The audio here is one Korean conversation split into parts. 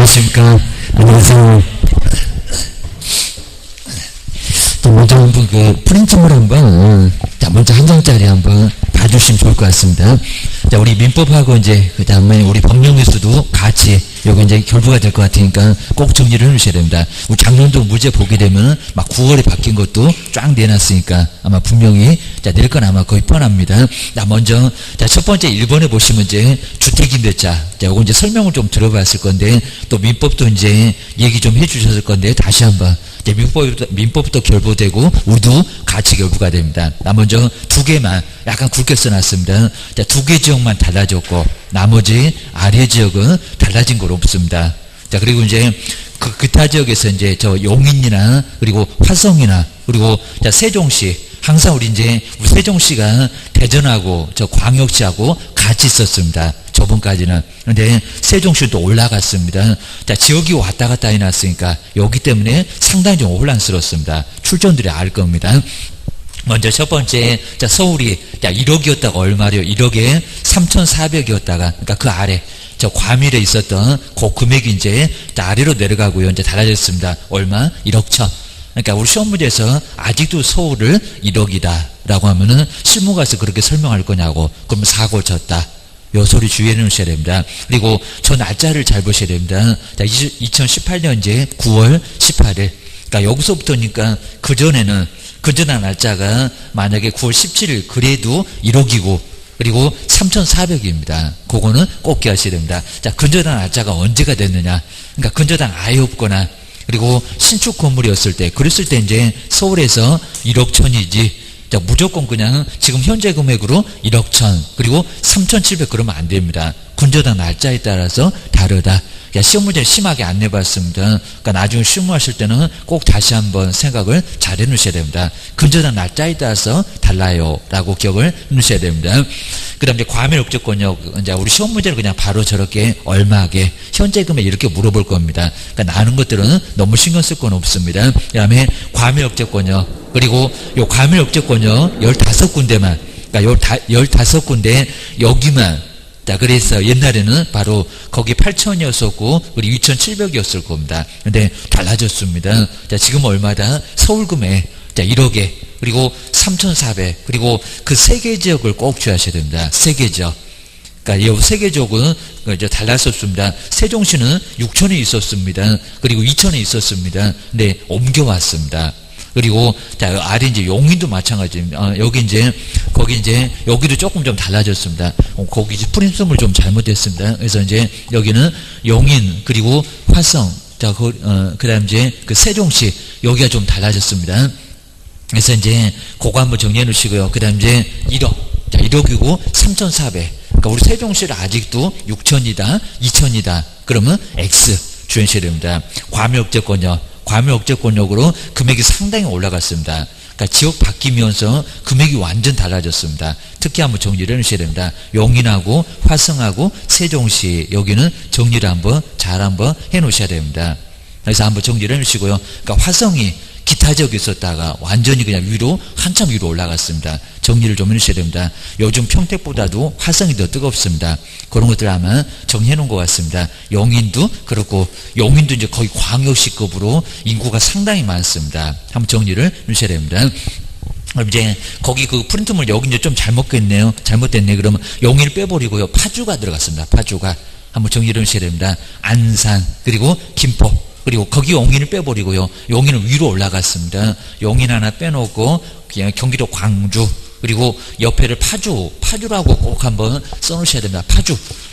안녕하십니까. 안녕하세요. 먼저 한번 그 프린트물 한번, 먼저 한 장짜리 한번 봐주시면 좋을 것 같습니다. 자, 우리 민법하고 이제 그 다음에 우리 법령에서도 같이 요거 이제 결부가 될 것 같으니까 꼭 정리를 해주셔야 됩니다. 우리 작년도 무죄 보게 되면 막 9월에 바뀐 것도 쫙 내놨으니까 아마 분명히 낼 건 아마 거의 뻔합니다. 자, 먼저 첫 번째 1번에 보시면 이제 주택임대차. 요거 이제 설명을 좀 들어봤을 건데 또 민법도 이제 얘기 좀 해주셨을 건데 다시 한번 민법부터 결부되고 우리도 같이 결부가 됩니다. 나 먼저 두 개만 약간 굵게 써놨습니다. 자, 두 개 지역만 달라졌고 나머지 아래 지역은 달라진 건 없습니다. 자, 그리고 이제 기타 지역에서 이제 저 용인이나 그리고 화성이나 그리고 자, 세종시 항상 우리 세종시가 대전하고 저 광역시하고 같이 있었습니다. 저번까지는. 그런데 세종시는 또 올라갔습니다. 자, 지역이 왔다 갔다 해놨으니까 여기 때문에 상당히 좀 혼란스럽습니다. 출전들이 알 겁니다. 먼저 첫 번째, 자, 서울이 1억이었다가 얼마래요? 1억에 3,400이었다가, 그러니까 그 아래, 저 과밀에 있었던 그 금액이 이제 아래로 내려가고요. 이제 달라졌습니다. 얼마? 1억 1천. 그러니까 우리 시험 문제에서 아직도 서울을 1억이다라고 하면은 실무 가서 그렇게 설명할 거냐고. 그러면 사고 쳤다. 요 소리 주의해 놓으셔야 됩니다. 그리고 저 날짜를 잘 보셔야 됩니다. 자, 2018년 이제 9월 18일. 그러니까 여기서부터니까 그전에는 그전의 날짜가 만약에 9월 17일 그래도 1억이고 그리고 3,400입니다. 그거는 꼭 기하셔야 됩니다. 자, 근저당 날짜가 언제가 됐느냐. 그러니까 근저당 아예 없거나 그리고 신축 건물이었을 때 그랬을 때 이제 서울에서 1억 천이지. 자, 무조건 그냥 지금 현재 금액으로 1억 천 그리고 3,700 그러면 안 됩니다. 근저당 날짜에 따라서 다르다. 시험 문제 심하게 안 내봤습니다. 그러니까 나중에 실무하실 때는 꼭 다시 한번 생각을 잘 해놓으셔야 됩니다. 근저당 날짜에 따라서 달라요. 라고 기억을 해놓으셔야 됩니다. 그 다음 이제 과밀 억제권역, 이제 우리 시험 문제는 그냥 바로 저렇게 얼마게, 현재 금액 이렇게 물어볼 겁니다. 그러니까 나눈 것들은 너무 신경 쓸 건 없습니다. 그 다음에 과밀 억제권역, 그리고 요 과밀 억제권역 15군데만, 그러니까 15군데 여기만, 자, 그래서 옛날에는 바로 거기 8,000이었었고, 우리 2,700이었을 겁니다. 근데 달라졌습니다. 자, 지금 얼마다? 서울금에, 자, 1억에, 그리고 3,400, 그리고 그 세 개 지역을 꼭 주의하셔야 됩니다. 세 개 지역. 그러니까 이 세 개 지역은 이제 달랐었습니다. 세종시는 6,000에 있었습니다. 그리고 2,000에 있었습니다. 근데 옮겨왔습니다. 그리고 자, 아래 이제 용인도 마찬가지입니다. 여기 이제 거기 이제 여기도 조금 좀 달라졌습니다. 거기 이제 프린트물 좀 잘못됐습니다. 그래서 이제 여기는 용인 그리고 화성, 자, 그다음 이제 그 세종시 여기가 좀 달라졌습니다. 그래서 이제 그거 한번 정리해 놓으시고요. 그다음 이제 1억, 자, 1억이고 3,400. 그러니까 우리 세종시를 아직도 6,000이다, 2,000이다. 그러면 X 주의하셔야 됩니다. 과밀억제권역. 과밀억제권역으로 금액이 상당히 올라갔습니다. 그러니까 지역 바뀌면서 금액이 완전 달라졌습니다. 특히 한번 정리를 해주셔야 됩니다. 용인하고 화성하고 세종시 여기는 정리를 한번 잘 한번 해놓으셔야 됩니다. 그래서 한번 정리를 해주시고요. 그러니까 화성이 기타 지역에 있었다가 완전히 그냥 위로 한참 위로 올라갔습니다. 정리를 좀 해주셔야 됩니다. 요즘 평택보다도 화성이 더 뜨겁습니다. 그런 것들 아마 정리해 놓은 것 같습니다. 용인도 그렇고 용인도 이제 거의 광역시급으로 인구가 상당히 많습니다. 한번 정리를 해주셔야 됩니다. 그럼 이제 거기 그 프린트물 여기 이제 좀 잘못됐네요. 잘못됐네. 그러면 용인을 빼버리고요. 파주가 들어갔습니다. 파주가 한번 정리를 해주셔야 됩니다. 안산 그리고 김포. 그리고 거기 용인을 빼버리고요. 용인은 위로 올라갔습니다. 용인 하나 빼놓고 그냥 경기도 광주 그리고 옆에를 파주라고 꼭 한번 써놓으셔야 됩니다.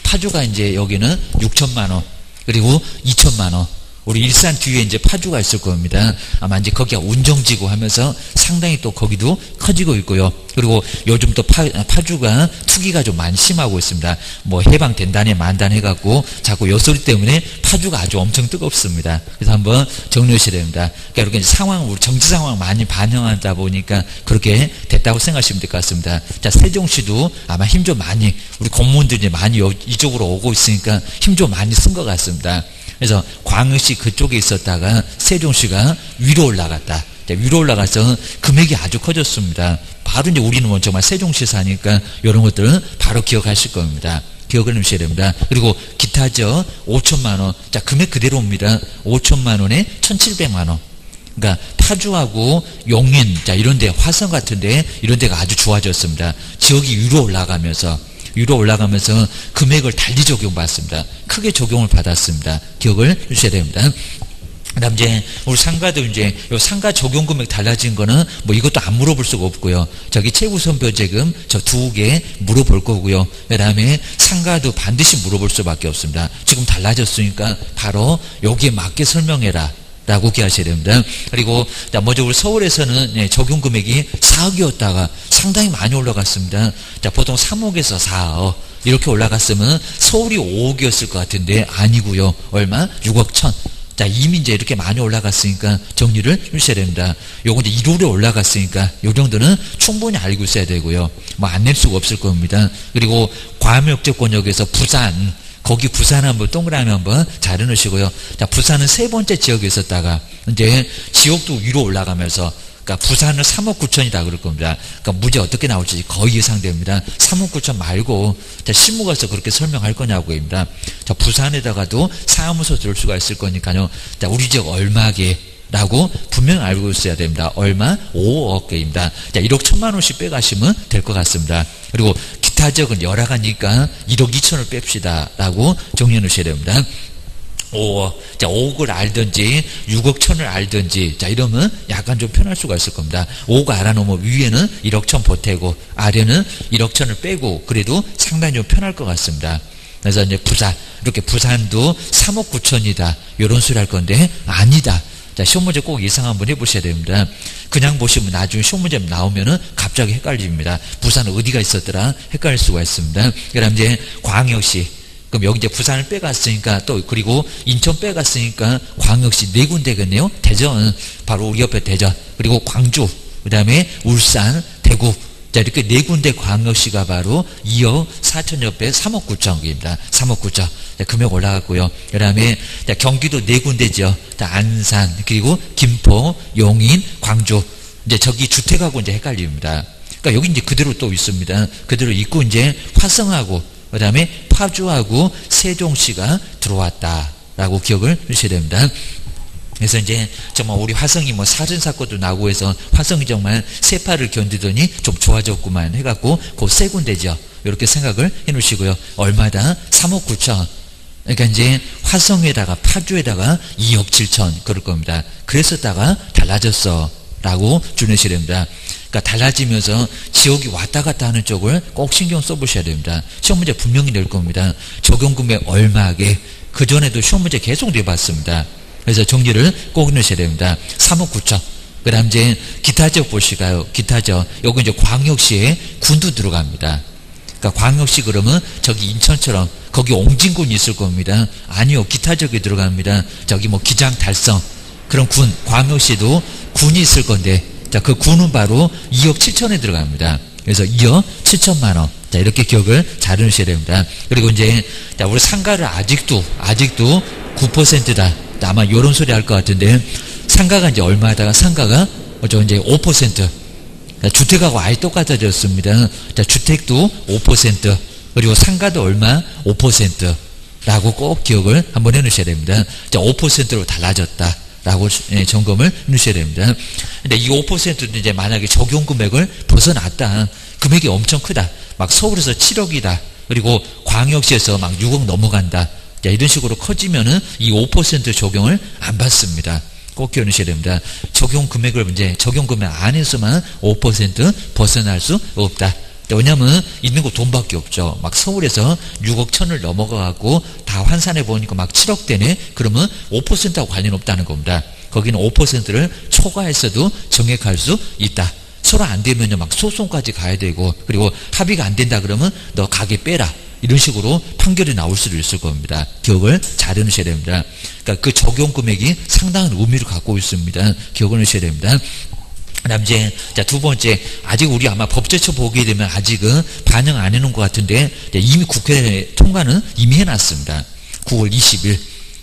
파주가 이제 여기는 6천만 원 그리고 2천만 원. 우리 일산 뒤에 이제 파주가 있을 겁니다. 아마 이제 거기가 운정지구 하면서 상당히 또 거기도 커지고 있고요. 그리고 요즘 또 파주가 투기가 좀 많이 심하고 있습니다. 뭐 해방된다네 만단 해갖고 자꾸 요 소리 때문에 파주가 아주 엄청 뜨겁습니다. 그래서 한번 정리하셔야 됩니다. 그러니까 이렇게 상황, 우리 정치 상황 많이 반영하다 보니까 그렇게 됐다고 생각하시면 될 것 같습니다. 자, 세종시도 아마 힘 좀 많이, 우리 공무원들이 많이 이쪽으로 오고 있으니까 힘 좀 많이 쓴 것 같습니다. 그래서 광역시 그쪽에 있었다가 세종시가 위로 올라갔다. 위로 올라가서 금액이 아주 커졌습니다. 바로 이제 우리는 정말 세종시 사니까 이런 것들은 바로 기억하실 겁니다. 기억을 해주셔야 됩니다. 그리고 기타죠. 5천만 원. 자, 금액 그대로입니다. 5천만 원에 1,700만 원. 그러니까 파주하고 용인, 자, 이런데, 화성 같은데, 이런 데가 아주 좋아졌습니다. 지역이 위로 올라가면서 금액을 달리 적용받습니다. 크게 적용을 받았습니다. 기억을 해주셔야 됩니다. 그 다음 이제 우리 상가도 이제 요 상가 적용 금액 달라진 거는 뭐 이것도 안 물어볼 수가 없고요. 저기 최우선 변제금 저 2개 물어볼 거고요. 그 다음에 상가도 반드시 물어볼 수밖에 없습니다. 지금 달라졌으니까 바로 여기에 맞게 설명해라 라고 기하셔야 됩니다. 그리고 먼저 우리 서울에서는 적용 금액이 4억이었다가 상당히 많이 올라갔습니다. 자, 보통 3억에서 4억 이렇게 올라갔으면 서울이 5억이었을 것 같은데 아니고요. 얼마? 6억 1천. 자, 이미 이제 이렇게 많이 올라갔으니까 정리를 해주셔야 됩니다. 요거 이제 1월에 올라갔으니까 요 정도는 충분히 알고 있어야 되고요. 뭐 안 낼 수가 없을 겁니다. 그리고 과밀역제권역에서 부산, 거기 부산 한번 동그라미 한번 잘 해놓으시고요. 자, 부산은 세 번째 지역에 있었다가 이제 지역도 위로 올라가면서 그러니까 부산은 3억 9천이다 그럴 겁니다. 그러니까 문제 어떻게 나올지 거의 예상됩니다. 3억 9천 말고 자, 실무 가서 그렇게 설명할 거냐고입니다. 자, 부산에다가도 사무소 들을 수가 있을 거니까요. 자, 우리 지역 얼마게 라고 분명히 알고 있어야 됩니다. 얼마? 5억 개입니다. 자, 1억 1천만 원씩 빼가시면 될 것 같습니다. 그리고 기타 지역은 여러 가니까 1억 2천을 뺍시다 라고 정리해 놓으셔야 됩니다. 5억. 자, 5억을 알든지 6억 1천을 알든지 자, 이러면 약간 좀 편할 수가 있을 겁니다. 5억 알아놓으면 위에는 1억 1천 보태고 아래는 1억 1천을 빼고 그래도 상당히 좀 편할 것 같습니다. 그래서 이제 부산, 이렇게 부산도 3억 9천이다 이런 소리 할 건데 아니다. 자, 시험 문제 꼭 예상 한번 해보셔야 됩니다. 그냥 보시면 나중에 시험 문제 나오면은 갑자기 헷갈립니다. 부산은 어디가 있었더라 헷갈릴 수가 있습니다. 그 다음 이제 광역시, 그럼 여기 이제 부산을 빼갔으니까 또 그리고 인천 빼갔으니까 광역시 4군데겠네요. 대전, 바로 우리 옆에 대전, 그리고 광주, 그 다음에 울산, 대구. 자, 이렇게 4군데 광역시가 바로 2억 4천 옆에 3억 9천입니다. 3억 9천. 자, 금액 올라갔고요. 그 다음에 경기도 4군데죠. 안산, 그리고 김포, 용인, 광주. 이제 저기 주택하고 이제 헷갈립니다. 그러니까 여기 이제 그대로 또 있습니다. 그대로 있고 이제 화성하고, 그 다음에 파주하고 세종시가 들어왔다라고 기억을 하셔야 됩니다. 그래서 이제 정말 우리 화성이 뭐 살인사건도 나고 해서 화성이 정말 세파를 견디더니 좀 좋아졌구만 해갖고 그 세 군데죠. 이렇게 생각을 해 놓으시고요. 얼마다? 3억 9천. 그러니까 이제 화성에다가 파주에다가 2억 7천 그럴 겁니다. 그랬었다가 달라졌어 라고 주내셔야 됩니다. 그러니까 달라지면서 지역이 왔다 갔다 하는 쪽을 꼭 신경 써보셔야 됩니다. 시험 문제 분명히 낼 겁니다. 적용금액 얼마게. 그전에도 시험 문제 계속 내봤습니다. 그래서 정리를 꼭 넣으셔야 됩니다. 3억 9천. 그 다음 이제 기타 지역 보시가요. 기타 지역. 여기 이제 광역시에 군도 들어갑니다. 그러니까 광역시 그러면 저기 인천처럼 거기 옹진군이 있을 겁니다. 아니요. 기타 지역에 들어갑니다. 저기 뭐 기장 달성. 그런 군, 광역시도 군이 있을 건데 자, 그 군은 바로 2억 7천에 들어갑니다. 그래서 2억 7천만 원. 자, 이렇게 기억을 잘 해놓으셔야 됩니다. 그리고 이제 자, 우리 상가를 아직도 9%다. 아마 요런 소리 할 것 같은데 상가가 이제 얼마다가 상가가 이제 5%. 주택하고 아예 똑같아졌습니다. 자, 주택도 5%. 그리고 상가도 얼마? 5%. 라고 꼭 기억을 한번 해 놓으셔야 됩니다. 자, 5%로 달라졌다. 라고 점검을 해 놓으셔야 됩니다. 근데 이 5%도 이제 만약에 적용 금액을 벗어났다. 금액이 엄청 크다. 막 서울에서 7억이다. 그리고 광역시에서 막 6억 넘어간다. 자, 이런 식으로 커지면은 이 5% 적용을 안 받습니다. 꼭 기억하셔야 됩니다. 적용 금액을 이제 적용 금액 안에서만 5% 벗어날 수 없다. 왜냐면 있는 거 돈밖에 없죠. 막 서울에서 6억 천을 넘어가갖고 다 환산해 보니까 막 7억 되네. 그러면 5%하고 관련 없다는 겁니다. 거기는 5%를 초과했어도 정액할 수 있다. 서로 안 되면요 막 소송까지 가야 되고 그리고 합의가 안 된다 그러면 너 가게 빼라. 이런 식으로 판결이 나올 수도 있을 겁니다. 기억을 잘 해놓으셔야 됩니다. 그러니까 그 적용 금액이 상당한 의미를 갖고 있습니다. 기억을 하셔야 됩니다. 그 다음 이제, 자, 두 번째, 아직 우리 아마 법제처 보게 되면 아직은 반영 안 해놓은 것 같은데, 이미 국회 통과는 이미 해놨습니다. 9월 20일.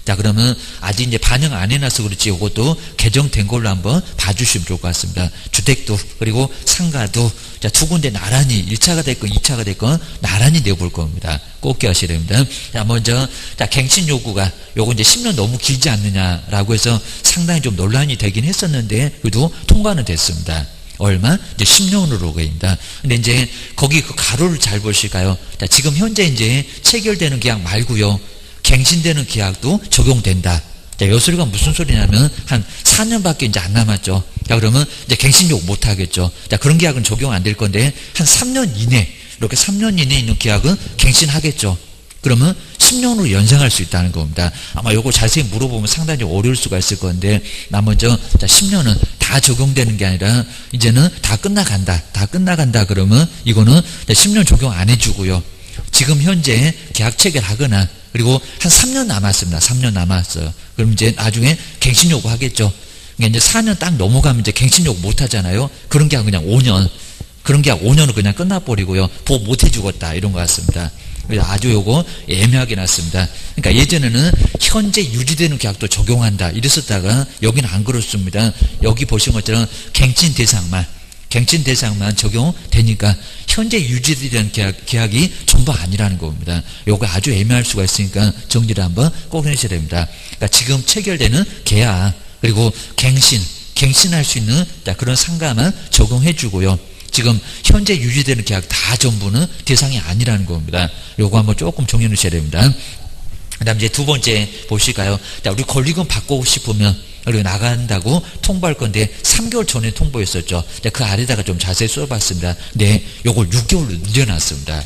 자, 그러면 아직 이제 반영 안 해놔서 그렇지 이것도 개정된 걸로 한번 봐주시면 좋을 것 같습니다. 주택도 그리고 상가도 자, 두 군데 나란히 1차가 됐건 2차가 됐건 나란히 내볼 겁니다. 꼭 기억하셔야 됩니다. 자, 먼저 자, 갱신 요구가 요거 이제 10년 너무 길지 않느냐라고 해서 상당히 좀 논란이 되긴 했었는데 그래도 통과는 됐습니다. 얼마? 이제 10년으로 보입니다. 근데 이제 거기 그 가로를 잘 보실까요? 자, 지금 현재 이제 체결되는 계약 말고요. 갱신되는 계약도 적용된다. 자, 요 소리가 무슨 소리냐면 한 4년밖에 이제 안 남았죠. 자, 그러면 이제 갱신 요구 못 하겠죠. 자, 그런 계약은 적용 안 될 건데 한 3년 이내 이렇게 3년 이내에 있는 계약은 갱신하겠죠. 그러면 10년으로 연장할 수 있다는 겁니다. 아마 요거 자세히 물어보면 상당히 어려울 수가 있을 건데 나 먼저 자, 10년은 다 적용되는 게 아니라 이제는 다 끝나간다. 다 끝나간다 그러면 이거는 10년 적용 안 해주고요. 지금 현재 계약 체결하거나 그리고 한 3년 남았습니다. 3년 남았어요. 그럼 이제 나중에 갱신 요구 하겠죠. 그러니까 이제 4년 딱 넘어가면 이제 갱신 요구 못 하잖아요. 그런 계약 그냥 5년. 그런 계약 5년은 그냥 끝나버리고요. 보호 못 해주겠다. 이런 것 같습니다. 그래서 아주 요거 애매하게 났습니다. 그러니까 예전에는 현재 유지되는 계약도 적용한다. 이랬었다가 여기는 안 그렇습니다. 여기 보신 것처럼 갱신 대상만 적용되니까 현재 유지되는 계약이 전부 아니라는 겁니다. 요거 아주 애매할 수가 있으니까 정리를 한번 꼭 해주셔야 됩니다. 그러니까 지금 체결되는 계약 그리고 갱신할 수 있는 그런 상가만 적용해주고요. 지금 현재 유지되는 계약 다 전부는 대상이 아니라는 겁니다. 요거 한번 조금 정리해 주셔야 됩니다. 그 다음 이제 두 번째 보실까요? 자, 우리 권리금 받고 싶으면 그리고 나간다고 통보할 건데 3개월 전에 통보했었죠. 자, 그 아래다가 좀 자세히 써봤습니다. 네, 요걸 6개월로 늘려놨습니다.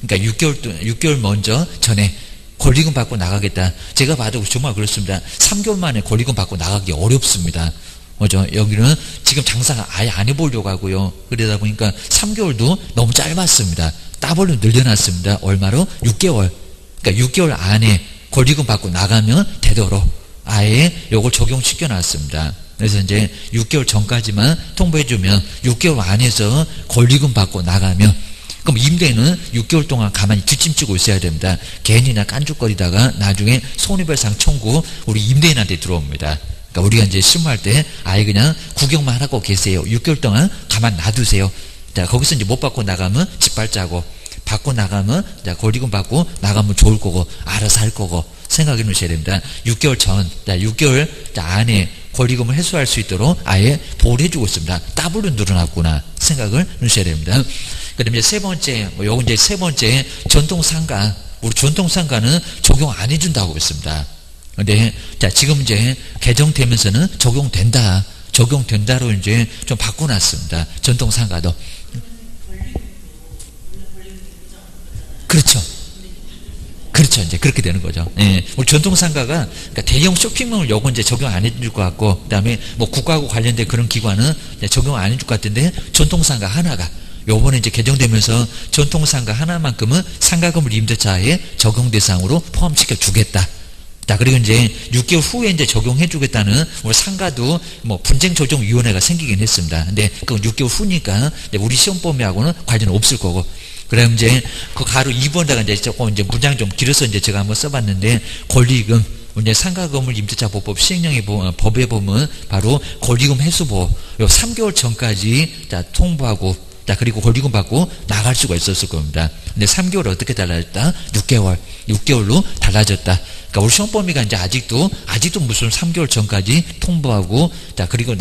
그러니까 6개월 먼저 전에 권리금 받고 나가겠다. 제가 봐도 정말 그렇습니다. 3개월 만에 권리금 받고 나가기 어렵습니다. 뭐죠? 여기는 지금 장사 아예 안 해보려고 하고요. 그러다 보니까 3개월도 너무 짧았습니다. 따블로 늘려놨습니다. 얼마로? 6개월. 그러니까 6개월 안에 권리금 받고 나가면 되도록 아예 요걸 적용시켜 놨습니다. 그래서 이제 6개월 전까지만 통보해주면 6개월 안에서 권리금 받고 나가면 그럼 임대인은 6개월 동안 가만히 뒷짐지고 있어야 됩니다. 괜히나 깐죽거리다가 나중에 손해배상 청구 우리 임대인한테 들어옵니다. 그러니까 우리가 이제 실무할 때 아예 그냥 구경만 하고 계세요. 6개월 동안 가만 놔두세요. 자, 거기서 이제 못 받고 나가면 짓밟자고 받고 나가면 자, 권리금 받고 나가면 좋을 거고 알아서 할 거고 생각해 놓으셔야 됩니다. 6개월 전, 자, 6개월 안에 권리금을 해소할 수 있도록 아예 보호를 해주고 있습니다. 더블로 늘어났구나 생각을 놓으셔야 됩니다. 그 다음에 세 번째, 요건 이제 세 번째 전통상가. 우리 전통상가는 적용 안 해준다고 했습니다. 근데 자, 지금 이제 개정되면서는 적용된다로 이제 좀 바꿔놨습니다. 전통상가도. 그렇죠. 이제 그렇게 되는 거죠. 예. 우리 전통상가가 그러니까 대형 쇼핑몰 요거 이제 적용 안 해줄 것 같고, 그 다음에 뭐 국가하고 관련된 그런 기관은 적용 안 해줄 것 같은데, 전통상가 하나가 요번에 이제 개정되면서 전통상가 하나만큼은 상가건물 임대차에 적용 대상으로 포함시켜 주겠다. 자, 그리고 이제 6개월 후에 이제 적용해 주겠다는 우리 상가도 뭐 분쟁조정위원회가 생기긴 했습니다. 근데 그건 6개월 후니까 우리 시험범위하고는 관련 없을 거고. 그럼 이제 그 가로 2번다가 이제 조금 이제 문장 좀 길어서 이제 제가 한번 써봤는데, 권리금, 이제 상가건물 임대차 보법 시행령의 법에 보면 바로 권리금 해소보 요 3개월 전까지 자, 통보하고 자, 그리고 권리금 받고 나갈 수가 있었을 겁니다. 근데 3개월 어떻게 달라졌다? 6개월로 달라졌다. 그러니까 우리 시험범위가 이제 아직도 무슨 3개월 전까지 통보하고 자, 그리고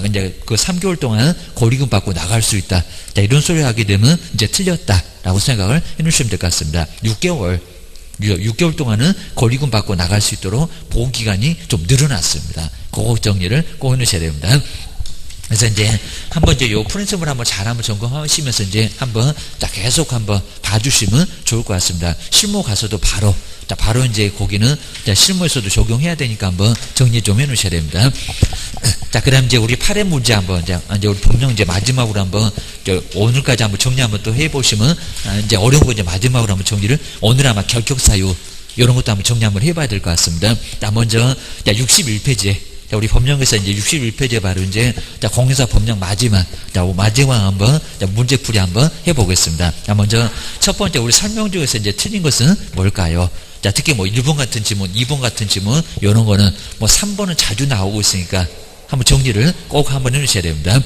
이제 그 3개월 동안 권리금 받고 나갈 수 있다. 자, 이런 소리 하게 되면 이제 틀렸다라고 생각을 해 놓으시면 될 것 같습니다. 6개월 동안은 권리금 받고 나갈 수 있도록 보호기간이 좀 늘어났습니다. 그거 정리를 꼭 해 놓으셔야 됩니다. 그래서 이제 한번 이제 요 프린시플을 한번 잘 한번 점검하시면서 이제 한번 자, 계속 한번 봐주시면 좋을 것 같습니다. 실무 가서도 바로 이제 거기는 자, 실무에서도 적용해야 되니까 한번 정리 좀 해 놓으셔야 됩니다. 자, 그 다음 이제 우리 8회 문제 한번 이제 우리 법령 이제 마지막으로 한번 오늘까지 한번 정리 한번 또 해보시면 이제 어려운 거 이제 마지막으로 한번 정리를 오늘 아마 결격사유 이런 것도 한번 정리 한번 해봐야 될 것 같습니다. 자, 먼저 61페이지에 자, 우리 법령에서 이제 61페이지에 바로 이제 자, 공인사 법령 마지막 한번 문제풀이 한번 해보겠습니다. 자, 먼저 첫 번째 우리 설명 중에서 이제 틀린 것은 뭘까요? 자, 특히 뭐 1번 같은 지문, 2번 같은 지문, 요런 거는 뭐 3번은 자주 나오고 있으니까 한번 정리를 꼭 한번 해주셔야 됩니다.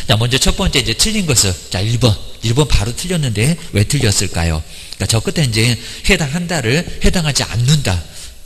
자, 먼저 첫 번째 이제 틀린 것을, 자, 1번 바로 틀렸는데 왜 틀렸을까요? 그러니까 저 끝에 이제 해당한다를 해당하지 않는다.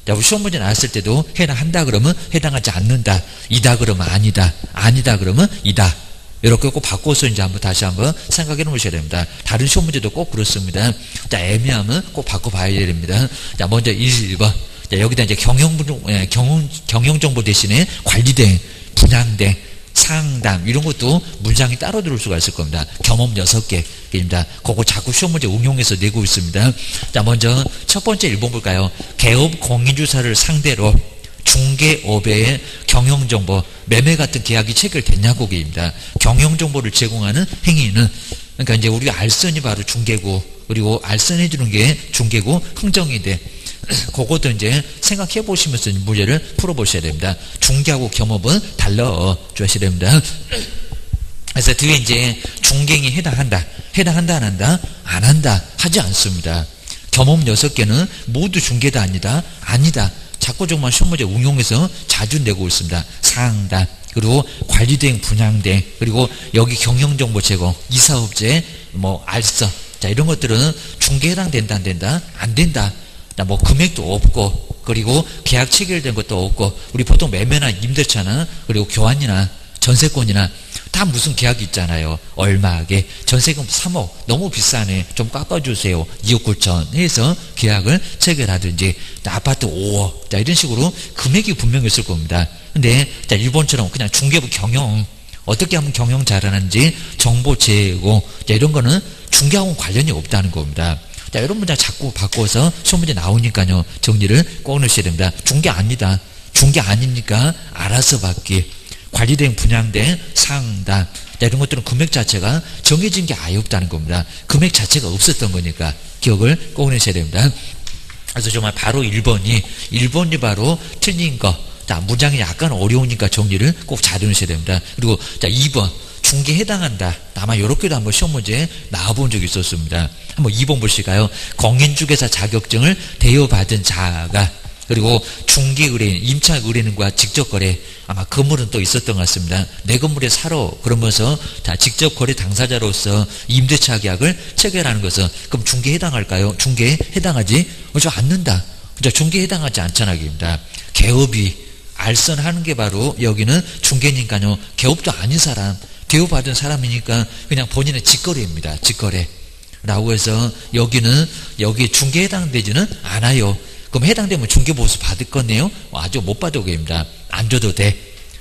자, 우리 시험 문제 나왔을 때도 해당한다 그러면 해당하지 않는다. 이다 그러면 아니다. 아니다 그러면 이다. 이렇게 꼭 바꿔서 이제 한번 다시 한번 생각해 놓으셔야 됩니다. 다른 시험 문제도 꼭 그렇습니다. 자, 애매하면 꼭 바꿔봐야 됩니다. 자, 먼저 1번. 자, 여기다 이제 경영정보 대신에 관리대, 분양대, 상담 이런 것도 문장이 따로 들어올 수가 있을 겁니다. 경험 6개입니다. 그거 자꾸 시험 문제 응용해서 내고 있습니다. 자, 먼저 첫 번째 1번 볼까요? 개업 공인주사를 상대로 중개업의 경영정보, 매매 같은 계약이 체결됐냐고입니다. 경영정보를 제공하는 행위는, 그러니까 이제 우리가 알선이 바로 중개고, 그리고 알선해주는 게 중개고 흥정인데, 그것도 이제 생각해 보시면서 문제를 풀어보셔야 됩니다. 중개하고 겸업은 달라 주셔야 됩니다. 그래서 뒤에 이제 중개행위 해당한다, 안 한다, 안 한다, 하지 않습니다. 겸업 6개는 모두 중개다 아니다. 자꾸 정말 시험 문제 응용해서 자주 내고 있습니다. 상담, 그리고 관리대행, 분양대행, 그리고 여기 경영정보 제공, 이사업체, 뭐 알선, 자, 이런 것들은 중개 해당된다, 안 된다. 뭐 금액도 없고, 그리고 계약 체결된 것도 없고, 우리 보통 매매나 임대차나 그리고 교환이나 전세권이나 다 무슨 계약이 있잖아요. 얼마하게 전세금 3억 너무 비싸네, 좀 깎아주세요, 2억 9천 해서 계약을 체결하든지, 아파트 5억, 자, 이런 식으로 금액이 분명히 있을 겁니다. 근데 자, 일본처럼 그냥 중개부 경영, 어떻게 하면 경영 잘하는지 정보 제공, 자, 이런 거는 중개하고는 관련이 없다는 겁니다. 자, 이런 문장 자꾸 바꿔서 시험 문제 나오니까요, 정리를 꼭 넣으셔야 됩니다. 중개 아니다, 중개 아닙니까? 알아서 받기, 관리대행, 분양대행, 상담, 자, 이런 것들은 금액 자체가 정해진 게 아예 없다는 겁니다. 금액 자체가 없었던 거니까 기억을 꼭 내셔야 됩니다. 그래서 정말 바로 1번이 바로 틀린 거. 자, 문장이 약간 어려우니까 정리를 꼭 잘 해놓으셔야 됩니다. 그리고 자, 2번 중개 해당한다. 아마 이렇게도 한번 시험 문제 나와본 적이 있었습니다. 한번 2번 보실까요? 공인중개사 자격증을 대여받은 자가, 그리고 중개 의뢰인, 임차 의뢰인과 직접 거래, 아마 건물은 또 있었던 것 같습니다. 내 건물에 살아 그러면서 자, 직접 거래 당사자로서 임대차 계약을 체결하는 것은 그럼 중개에 해당할까요? 중개에 해당하지 않는다. 중개에 해당하지 않잖아입니다. 개업이 알선하는 게 바로 여기는 중개니까요. 개업도 아닌 사람, 대우받은 사람이니까 그냥 본인의 직거래입니다. 직거래라고 해서 여기는 여기 중개에 해당되지는 않아요. 그럼 해당되면 중개보수 받을 거네요? 아주 못 받을 겁니다. 안 줘도 돼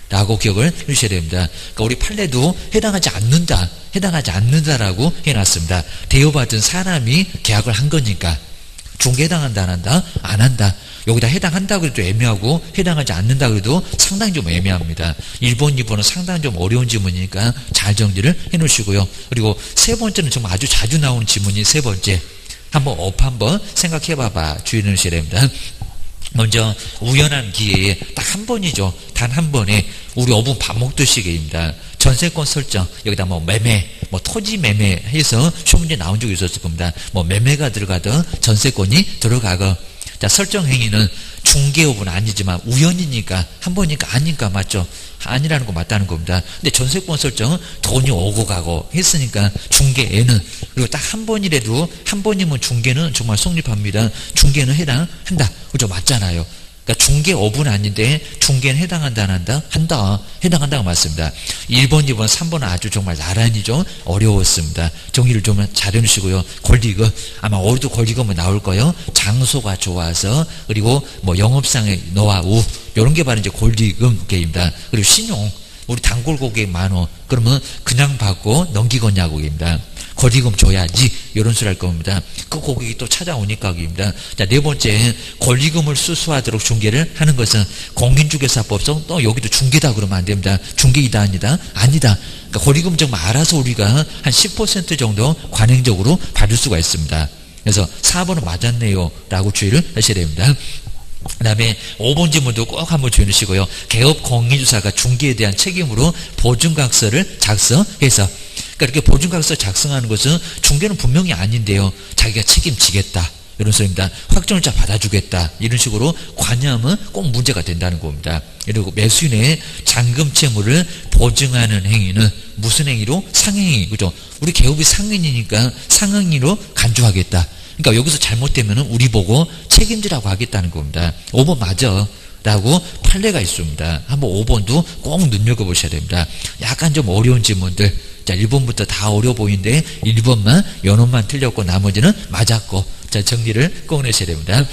라고 기억을 해주셔야 됩니다. 그러니까 우리 판례도 해당하지 않는다라고 해놨습니다. 대우받은 사람이 계약을 한 거니까 중개 해당한다, 안 한다. 여기다 해당한다 그래도 애매하고 해당하지 않는다 그래도 상당히 좀 애매합니다. 1번, 2번은 상당히 좀 어려운 지문이니까 잘 정리를 해놓으시고요. 그리고 세 번째는 정말 아주 자주 나오는 지문이 세 번째. 한번 생각해봐봐. 주의를 해주셔야 됩니다. 먼저 우연한 기회에 딱 한 번이죠. 단 한 번에 우리 어분 밥 먹듯이입니다. 전세권 설정, 여기다 뭐 매매, 뭐 토지 매매 해서 시험 문제 나온 적이 있었을 겁니다. 뭐 매매가 들어가든 전세권이 들어가건, 자, 설정 행위는 중개업은 아니지만 우연이니까 한 번이니까 아니니까 맞죠? 아니라는 거 맞다는 겁니다. 근데 전세권 설정은 돈이 오고 가고 했으니까 중개에는, 그리고 딱 한 번이라도, 한 번이면 중개는 정말 성립합니다. 중개는 해당한다. 그죠? 맞잖아요. 그러니까 중개업은 아닌데 중개는 해당한다, 안 한다? 한다. 해당한다가 맞습니다. 1번, 2번, 3번은 아주 정말 나란히 좀 어려웠습니다. 정리를 좀 잘 해주시고요. 권리금, 아마 어디도 권리금은 나올 거예요. 장소가 좋아서, 그리고 뭐 영업상의 노하우, 이런 게 바로 이제 권리금계입니다. 그리고 신용, 우리 단골 고객 많어. 그러면 그냥 받고 넘기겠냐고입니다. 권리금 줘야지, 이런 소리 할 겁니다. 그 고객이 또 찾아오니까입니다. 자, 네 번째, 권리금을 수수하도록 중개를 하는 것은 공인중개사법상 또 여기도 중개다 그러면 안 됩니다. 중개이다, 아니다. 그러니까 권리금 정말 알아서 우리가 한 10% 정도 관행적으로 받을 수가 있습니다. 그래서 4번은 맞았네요 라고 주의를 하셔야 됩니다. 그 다음에 5번 지문도 꼭 한번 주의하시고요. 개업 공인주사가 중개에 대한 책임으로 보증각서를 작성해서, 그러니까 이렇게 보증각서 작성하는 것은 중개는 분명히 아닌데요, 자기가 책임지겠다, 이런 소리입니다. 확정일자 받아주겠다. 이런 식으로 관여하면 꼭 문제가 된다는 겁니다. 그리고 매수인의 잔금 채무를 보증하는 행위는 무슨 행위로? 상행위. 그죠? 우리 개업이 상행위니까 상행위로 간주하겠다. 그러니까 여기서 잘못되면 우리 보고 책임지라고 하겠다는 겁니다. 5번 맞아. 라고 판례가 있습니다. 한번 5번도 꼭 눈여겨보셔야 됩니다. 약간 좀 어려운 질문들. 자, 1번부터 다 어려워 보이는데 1번만 연원만 틀렸고 나머지는 맞았고. 자, 정리를 꼭 내셔야 됩니다.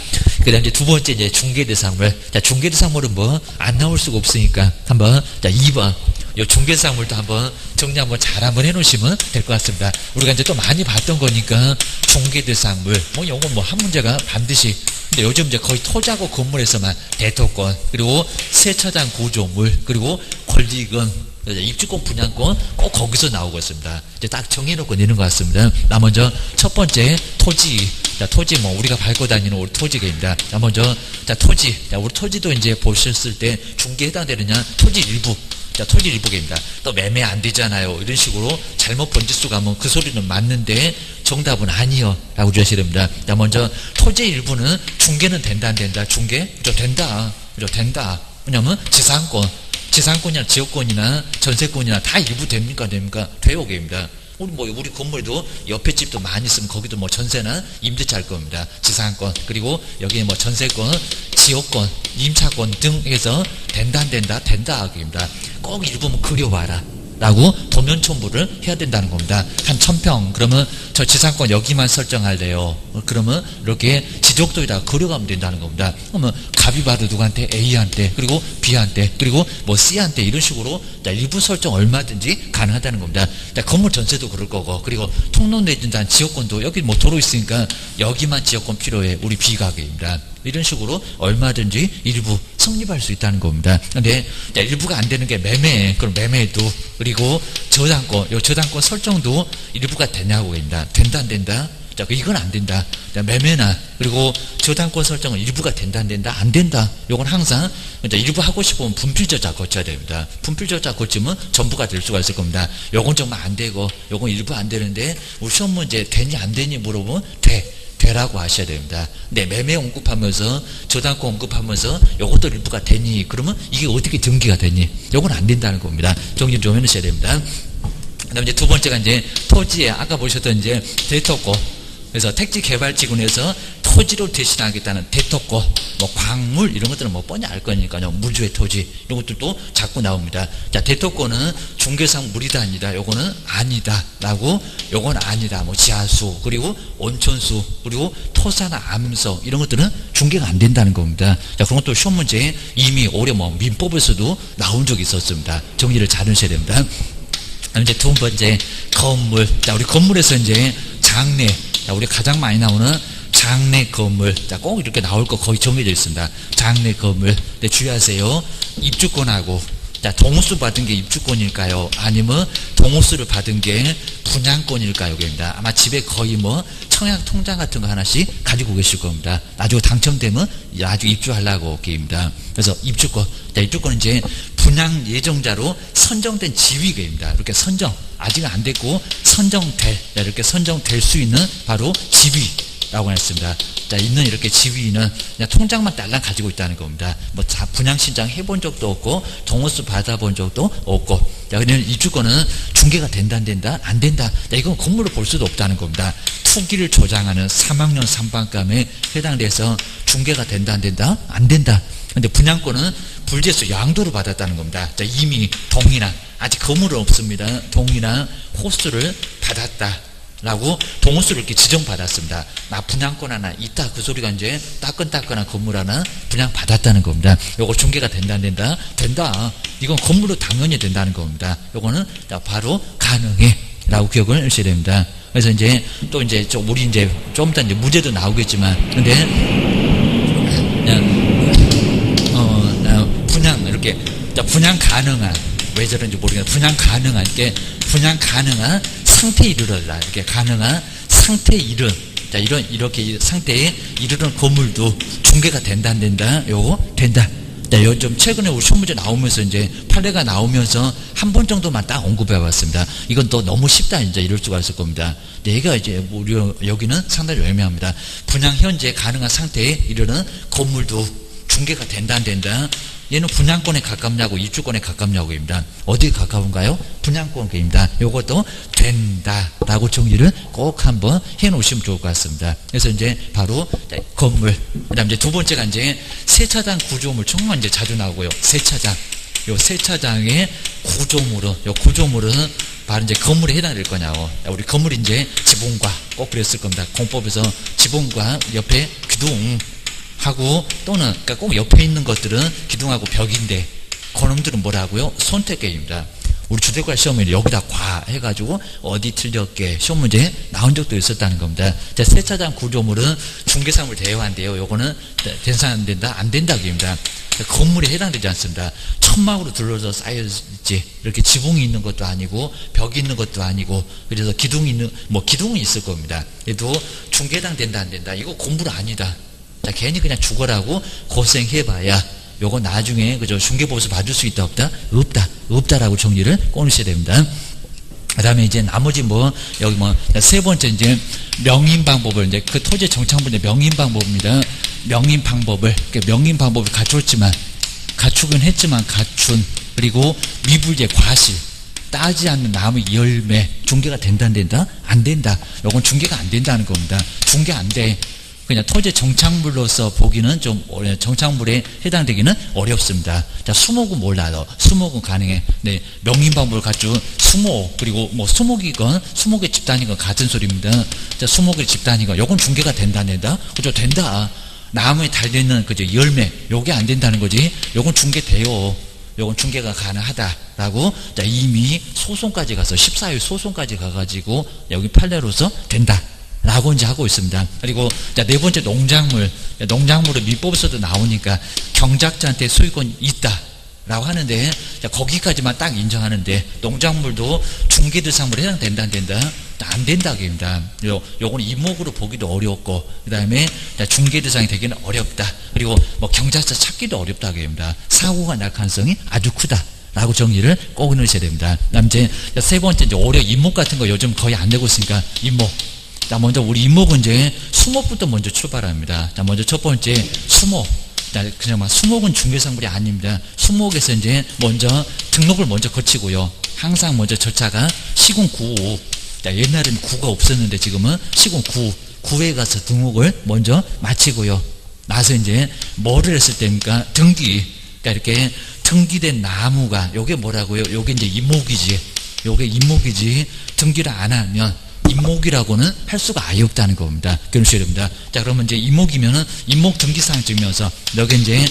그 다음 이제 두 번째 이제 중개대상물. 자, 중개대상물은 뭐 안 나올 수가 없으니까 한번, 자, 2번. 요 중개대상물도 한번 정리 한번 잘 한번 해놓으시면 될 것 같습니다. 우리가 이제 또 많이 봤던 거니까 중개대상물. 뭐 요건 뭐 한 문제가 반드시. 근데 요즘 이제 거의 토지하고 건물에서만 대토권, 그리고 세차장 구조물, 그리고 권리금, 입주권, 분양권 꼭 거기서 나오고 있습니다. 이제 딱 정해놓고 내는 것 같습니다. 나 먼저 첫 번째 토지. 자, 토지 뭐 우리가 밟고 다니는 우리 토지입니다. 자, 먼저 자, 토지. 자, 우리 토지도 이제 보셨을 때 중개에 해당되느냐? 토지 일부. 자, 토지 일부입니다. 또 매매 안 되잖아요. 이런 식으로 잘못 번지수 가면 그 소리는 맞는데 정답은 아니요. 라고 주셔야 됩니다. 자, 먼저 토지 일부는 중개는 된다 안 된다? 중개? 그죠? 된다. 그죠? 된다. 왜냐면 지상권이나 지역권이나 전세권이나 다 일부 됩니까? 됩니까? 돼요입니다. 우리 건물도 옆에 집도 많이 있으면 거기도 뭐 전세나 임대차 할 겁니다. 지상권, 그리고 여기에 뭐 전세권, 지역권, 임차권 등 해서 된다 안 된다? 된다 하기입니다. 꼭 일부면 그려봐라. 라고 도면 첨부를 해야 된다는 겁니다. 한 1000평, 그러면 저 지상권 여기만 설정할래요. 그러면 이렇게 지적도에다가 그려가면 된다는 겁니다. 그러면 갑이 바로 누구한테? A한테, 그리고 B한테, 그리고 뭐 C한테 이런 식으로 일부 설정 얼마든지 가능하다는 겁니다. 건물 전세도 그럴 거고, 그리고 통로 내준다는 지역권도 여기 뭐 도로 있으니까 여기만 지역권 필요해. 우리 B가게입니다. 이런 식으로 얼마든지 일부 성립할 수 있다는 겁니다. 근데 일부가 안 되는 게 매매, 그럼 매매도, 그리고 저당권, 요 저당권 설정도 일부가 되냐고 합니다. 된다 안 된다? 자, 이건 안 된다. 자, 매매나 그리고 저당권 설정은 일부가 된다 안 된다? 안 된다. 요건 항상 일부 하고 싶으면 분필저자 거쳐야 됩니다. 분필저자 거치면 전부가 될 수가 있을 겁니다. 요건 정말 안 되고 요건 일부 안 되는데 우리 시험 문제 되니 안 되니 물어보면 되라고 하셔야 됩니다. 근데 매매 언급하면서 저당권 언급하면서 요것도 일부가 되니 그러면 이게 어떻게 전기가 되니? 요건 안 된다는 겁니다. 정리 좀 해놓으셔야 됩니다. 그 다음에 이제 두 번째가 이제 토지에 아까 보셨던 이제 대토권. 그래서 택지개발지구에서 토지로 대신하겠다는 대토권, 뭐 광물 이런 것들은 뭐 뻔히 알 거니까요. 무주의 토지 이런 것들도 자꾸 나옵니다. 자, 대토권은 중개상 물이다 아니다. 요거는 아니다라고, 요건 아니다. 뭐 지하수, 그리고 온천수, 그리고 토사나 암서 이런 것들은 중개가 안 된다는 겁니다. 자, 그런 것도 시험 문제에 이미 올해 뭐 민법에서도 나온 적이 있었습니다. 정리를 잘 하셔야 됩니다. 이제 두 번째 건물. 자, 우리 건물에서 이제 장래. 자, 우리 가장 많이 나오는 장래 건물. 자, 꼭 이렇게 나올 거 거의 정해져 있습니다. 장래 건물. 네, 주의하세요. 입주권하고, 자, 동호수 받은 게 입주권일까요? 아니면 동호수를 받은 게 분양권일까요? 입니다. 아마 집에 거의 뭐 청약 통장 같은 거 하나씩 가지고 계실 겁니다. 나중에 당첨되면 나중에 입주하려고 입니다. 그래서 입주권. 자, 입주권은 이제 분양 예정자로 선정된 지위계입니다. 이렇게 선정, 아직 안 됐고 선정될, 이렇게 선정될 수 있는 바로 지위라고 했습니다. 자, 있는 이렇게 지위는 그냥 통장만 딸랑 가지고 있다는 겁니다. 뭐 분양 신청 해본 적도 없고 동호수 받아본 적도 없고. 자, 그냥 입주권은 중개가 된다 안 된다? 안 된다. 자, 이건 건물로 볼 수도 없다는 겁니다. 투기를 조장하는 3학년 3반감에 해당돼서 중개가 된다 안 된다? 안 된다. 근데 분양권은 불재수 양도를 받았다는 겁니다. 자, 이미 동이나, 아직 건물은 없습니다. 동이나 호수를 받았다라고 동호수를 이렇게 지정받았습니다. 나 분양권 하나 있다. 그 소리가 이제 따끈따끈한 건물 하나 분양받았다는 겁니다. 요거 중개가 된다 안 된다? 된다. 이건 건물로 당연히 된다는 겁니다. 요거는 바로 가능해. 라고 기억을 하셔야 됩니다. 그래서 이제 또 이제 우리 이제 좀 이따 이제 문제도 나오겠지만, 근데 그냥 분양 이렇게 분양 가능한, 왜 저런지 모르겠는데 분양 가능한, 이렇게 분양 가능한 상태에 이르러라, 이렇게 가능한 상태에 이른, 자, 이렇게 상태에 이르는 건물도 중개가 된다 안 된다? 요거 된다. 자, 요즘 최근에 우리 시험 문제 나오면서 이제 판례가 나오면서 한 번 정도만 딱 언급해 봤습니다. 이건 또 너무 쉽다 이제 이럴 수가 있을 겁니다. 얘가 이제 우리 여기는 상당히 애매합니다. 분양 현재 가능한 상태에 이르는 건물도 중개가 된다 안 된다. 얘는 분양권에 가깝냐고 입주권에 가깝냐고입니다. 어디에 가까운가요? 분양권입니다. 이것도 된다라고 정리를 꼭 한번 해놓으시면 좋을 것 같습니다. 그래서 이제 바로 건물, 그다음 이제 두 번째가 이제 세차장 구조물 정말 이제 자주 나오고요. 세차장, 요 세차장의 구조물은 요 구조물은 바로 이제 건물에 해당될 거냐고. 우리 건물이 이제 지붕과 꼭 그랬을 겁니다. 공법에서 지붕과 옆에 기둥 하고 또는 그러니까 꼭 옆에 있는 것들은 기둥하고 벽인데 그놈들은 뭐라고요? 선택계입니다. 우리 주택관 시험에 여기다 과 해가지고 어디 틀렸게 시험 문제 나온 적도 있었다는 겁니다. 자, 세차장 구조물은 중개사물 대여한데요. 요거는 대상 안 된다, 안 된다입니다. 건물에 해당되지 않습니다. 천막으로 둘러서 쌓여있지 이렇게 지붕이 있는 것도 아니고 벽이 있는 것도 아니고 그래서 기둥이 있는 뭐 기둥은 있을 겁니다. 얘도 중개당 된다 안 된다. 이거 건물 아니다. 자, 괜히 그냥 죽어라고 고생해봐야 요거 나중에 그저 중개법에서 받을 수 있다 없다? 없다라고 정리를 꺼내셔야 됩니다. 그 다음에 이제 나머지 뭐 여기 뭐 세 번째 이제 명인 방법을 이제 그 토지 정착물의 명인 방법입니다. 명인 방법을 명인 방법을 갖췄지만 갖추긴 했지만 갖춘 그리고 미불제 과실 따지 않는 나무 열매 중개가 된다 안 된다? 안 된다. 요건 중개가 안 된다는 겁니다. 중개 안 돼. 그냥 토지 정착물로서 보기는 좀 정착물에 해당되기는 어렵습니다. 자, 수목은 몰라요. 수목은 가능해. 네, 명인 방법을 갖춘 수목 그리고 뭐 수목이건 수목의 집단이건 같은 소리입니다. 자, 수목의 집단이건 요건 중개가 된다 안 된다? 그죠? 된다. 나무에 달려있는 그죠 열매 요게 안 된다는 거지. 요건 중개돼요. 요건 중개가 가능하다라고 자, 이미 소송까지 가서 14일 소송까지 가가지고 여기 판례로서 된다. 라고 이제 하고 있습니다. 그리고 자, 네 번째 농작물. 농작물은 민법에서도 나오니까 경작자한테 소유권이 있다. 라고 하는데 자, 거기까지만 딱 인정하는데 농작물도 중개대상물에 해당된다 안 된다? 안 된다입니다. 요건 이목으로 보기도 어렵고 그 다음에 중개대상이 되기는 어렵다. 그리고 뭐 경작자 찾기도 어렵다입니다. 사고가 날 가능성이 아주 크다. 라고 정리를 꼭 넣으셔야 됩니다. 그 다음 이제 세 번째 이제 오히려 이목 같은 거 요즘 거의 안 내고 있으니까 이목. 자, 먼저 우리 이목은 이제 수목부터 먼저 출발합니다. 자, 먼저 첫 번째 수목. 자, 그냥 막 수목은 중개상물이 아닙니다. 수목에서 이제 먼저 등록을 먼저 거치고요. 항상 먼저 절차가 시군 구호. 자, 옛날에는 구가 없었는데 지금은 시군 구에 가서 등록을 먼저 마치고요. 나서 이제 뭐를 했을 때입니까? 등기. 그러니까 이렇게 등기된 나무가 요게 뭐라고요? 요게 이제 이목이지. 요게 이목이지. 등기를 안 하면 임목이라고는 할 수가 아예 없다는 겁니다. 그러셔야 됩니다. 자, 그러면 이제 임목이면은 임목 등기사항 증명서. 여기 이제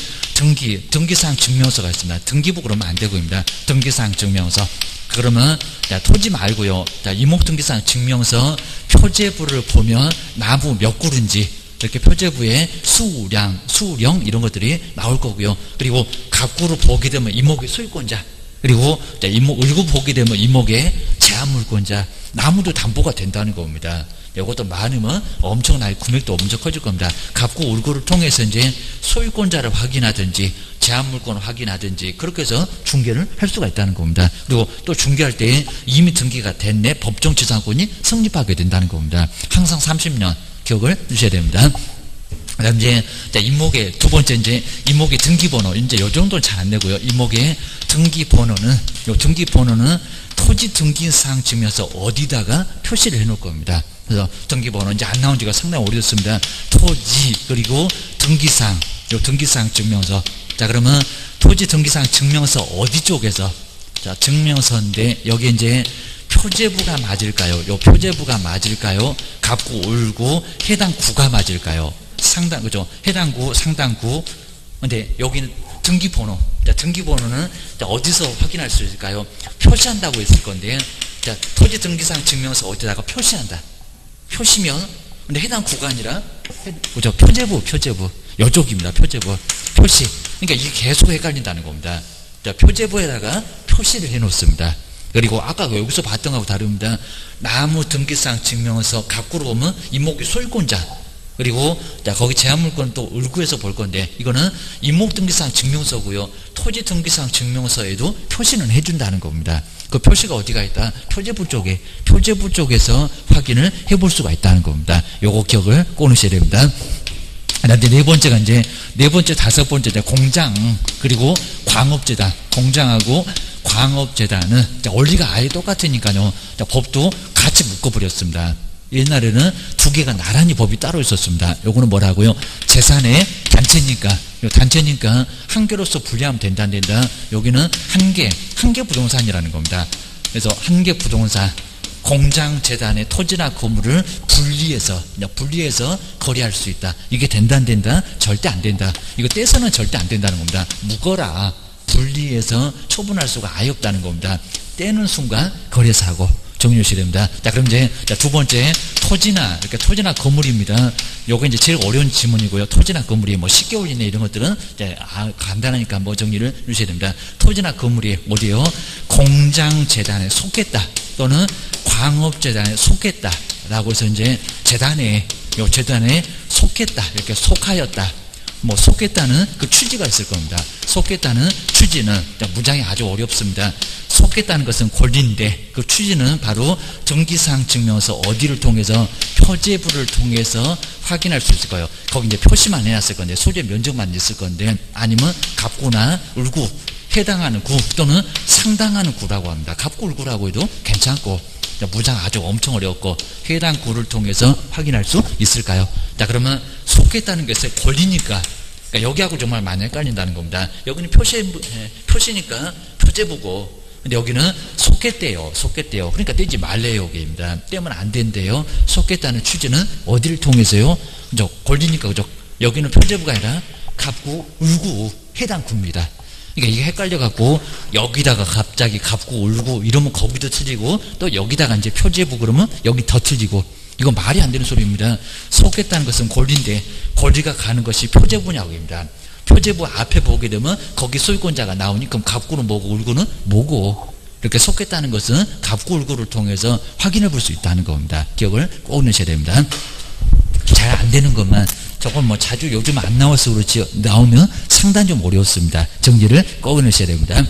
등기사항 증명서가 있습니다. 등기부 그러면 안 되고입니다. 등기사항 증명서. 그러면 자, 토지 말고요. 자, 임목 등기사항 증명서 표제부를 보면 나무 몇 그루인지 이렇게 표제부에 수령 이런 것들이 나올 거고요. 그리고 각구로 보게 되면 임목의 소유권자. 그리고 을구 보게 되면 이목의 제한물권자, 나무도 담보가 된다는 겁니다. 이것도 많으면 엄청나게 금액도 엄청 커질 겁니다. 갑구 을구를 통해서 이제 소유권자를 확인하든지 제한물권을 확인하든지 그렇게 해서 중개를 할 수가 있다는 겁니다. 그리고 또 중개할 때 이미 등기가 됐네 법정지상권이 성립하게 된다는 겁니다. 항상 30년 기억을 주셔야 됩니다. 그 다음 이제 임목의 두 번째 이제 임목의 등기번호 이제 요 정도는 잘 안 내고요. 임목의 등기번호는 요 등기번호는 토지 등기사항 증명서 어디다가 표시를 해 놓을 겁니다. 그래서 등기번호 이제 안 나온 지가 상당히 오래됐습니다. 토지 그리고 등기사항 요 등기사항 증명서. 자, 그러면 토지 등기사항 증명서 어디 쪽에서 자, 증명서인데 여기 이제 표제부가 맞을까요? 요 표제부가 맞을까요? 갑구 을구 해당 구가 맞을까요? 상당, 그죠? 해당구, 상당구. 근데 여기는 등기번호. 자, 등기번호는 자, 어디서 확인할 수 있을까요? 표시한다고 했을 건데, 자, 토지 등기상 증명서 어디다가 표시한다. 표시면, 근데 해당 구가 아니라, 그죠? 표제부. 요쪽입니다. 표제부. 표시. 그러니까 이게 계속 헷갈린다는 겁니다. 자, 표제부에다가 표시를 해 놓습니다. 그리고 아까 여기서 봤던 거하고 다릅니다. 나무 등기상 증명서 갖고 보면 이목의 소유권자. 그리고 자, 거기 제한물권은 또 을구에서 볼 건데 이거는 임목등기상 증명서고요. 토지등기상 증명서에도 표시는 해준다는 겁니다. 그 표시가 어디가 있다? 표제부 쪽에서 확인을 해볼 수가 있다는 겁니다. 요거 기억을 꼭 넣으셔야 됩니다. 그다음에 네 번째가 이제 다섯 번째 공장 그리고 광업재단. 공장하고 광업재단은 원리가 아예 똑같으니까요. 법도 같이 묶어버렸습니다. 옛날에는 두 개가 나란히 법이 따로 있었습니다. 요거는 뭐라고요? 재산의 단체니까 한 개로서 분리하면 된다 안 된다. 여기는 한 개 부동산이라는 겁니다. 그래서 한 개 부동산 공장 재단의 토지나 건물을 분리해서 거래할 수 있다. 이게 된다 안 된다? 절대 안 된다. 이거 떼서는 절대 안 된다는 겁니다. 묶어라. 분리해서 처분할 수가 아예 없다는 겁니다. 떼는 순간 거래사고 정리하셔야 됩니다. 자, 그럼 이제 두 번째 토지나 건물입니다. 요거 이제 제일 어려운 지문이고요. 토지나 건물이 뭐 10개월 이내 이런 것들은 이제 간단하니까 뭐 정리를 해주셔야 됩니다. 토지나 건물이 어디요? 공장 재단에 속했다 또는 광업 재단에 속했다라고 해서 이제 재단에 속했다 이렇게 속하였다. 뭐 속겠다는 그 취지가 있을 겁니다. 속겠다는 취지는 문장이 아주 어렵습니다. 속겠다는 것은 권리인데 그 취지는 바로 등기사항 증명서 어디를 통해서 표제부를 통해서 확인할 수 있을 거예요. 거기 이제 표시만 해놨을 건데 소재 면적만 있을 건데 아니면 갑구나 을구 해당하는 구 또는 상당하는 구라고 합니다. 갑구 을구라고 해도 괜찮고 문장 아주 엄청 어렵고 해당 구를 통해서 확인할 수 있을까요? 자, 그러면 속했다는 것의 권리니까 그러니까 여기하고 정말 많이 헷갈린다는 겁니다. 여기는 표시니까 표제부고 근데 여기는 속했대요. 그러니까 떼지 말래요. 여기입니다. 떼면 안 된대요. 속했다는 취지는 어디를 통해서요? 그죠? 권리니까 그죠? 여기는 표제부가 아니라 갑구 을구 해당 구입니다. 그러니까 이게 헷갈려갖고 여기다가 갑자기 갑구 을구 이러면 거기도 틀리고 또 여기다가 이제 표제부 그러면 여기 더 틀리고 이건 말이 안 되는 소리입니다. 속했다는 것은 권리인데 권리가 가는 것이 표제부냐고입니다. 표제부 앞에 보게 되면 거기 소유권자가 나오니 그럼 갑구는 뭐고 을구는 뭐고 이렇게 속했다는 것은 갑구 을구를 통해서 확인해 볼 수 있다는 겁니다. 기억을 꼭 넣으셔야 됩니다. 잘 안 되는 것만 저건 뭐 자주 요즘 안 나와서 그렇지 나오면 상당히 좀 어려웠습니다. 정리를 꼭 넣으셔야 됩니다.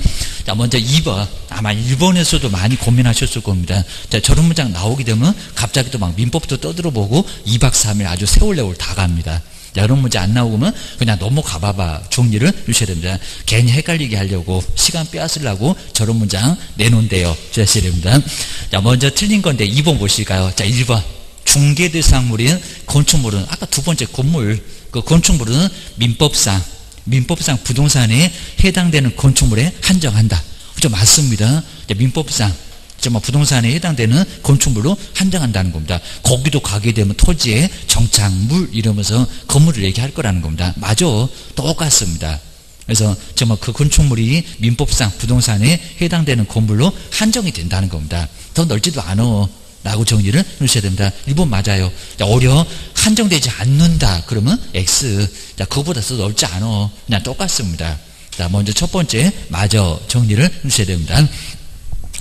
자, 먼저 2번. 아마 1번에서도 많이 고민하셨을 겁니다. 자, 저런 문장 나오게 되면 갑자기 또 막 민법도 떠들어보고 2박 3일 아주 세월레월 다 갑니다. 자, 이런 문제 안 나오면 그냥 넘어가 봐봐. 정리를 주셔야 됩니다. 괜히 헷갈리게 하려고 시간 빼앗으려고 저런 문장 내놓은대요. 주셔야 됩니다. 자, 먼저 틀린 건데 2번 보실까요? 자, 1번. 중개대상물인 건축물은 아까 두 번째 건물 그 건축물은 민법상 부동산에 해당되는 건축물에 한정한다. 그죠? 맞습니다. 민법상 정말 부동산에 해당되는 건축물로 한정한다는 겁니다. 거기도 가게 되면 토지에 정착물 이러면서 건물을 얘기할 거라는 겁니다. 맞아. 똑같습니다. 그래서 정말 그 건축물이 민법상 부동산에 해당되는 건물로 한정이 된다는 겁니다. 더 넓지도 않아. 라고 정리를 해주셔야 됩니다. 1번 맞아요. 자, 오히려 한정되지 않는다. 그러면 X. 자, 그거보다 더 넓지 않아. 그냥 똑같습니다. 자, 먼저 첫 번째, 맞아. 정리를 해주셔야 됩니다.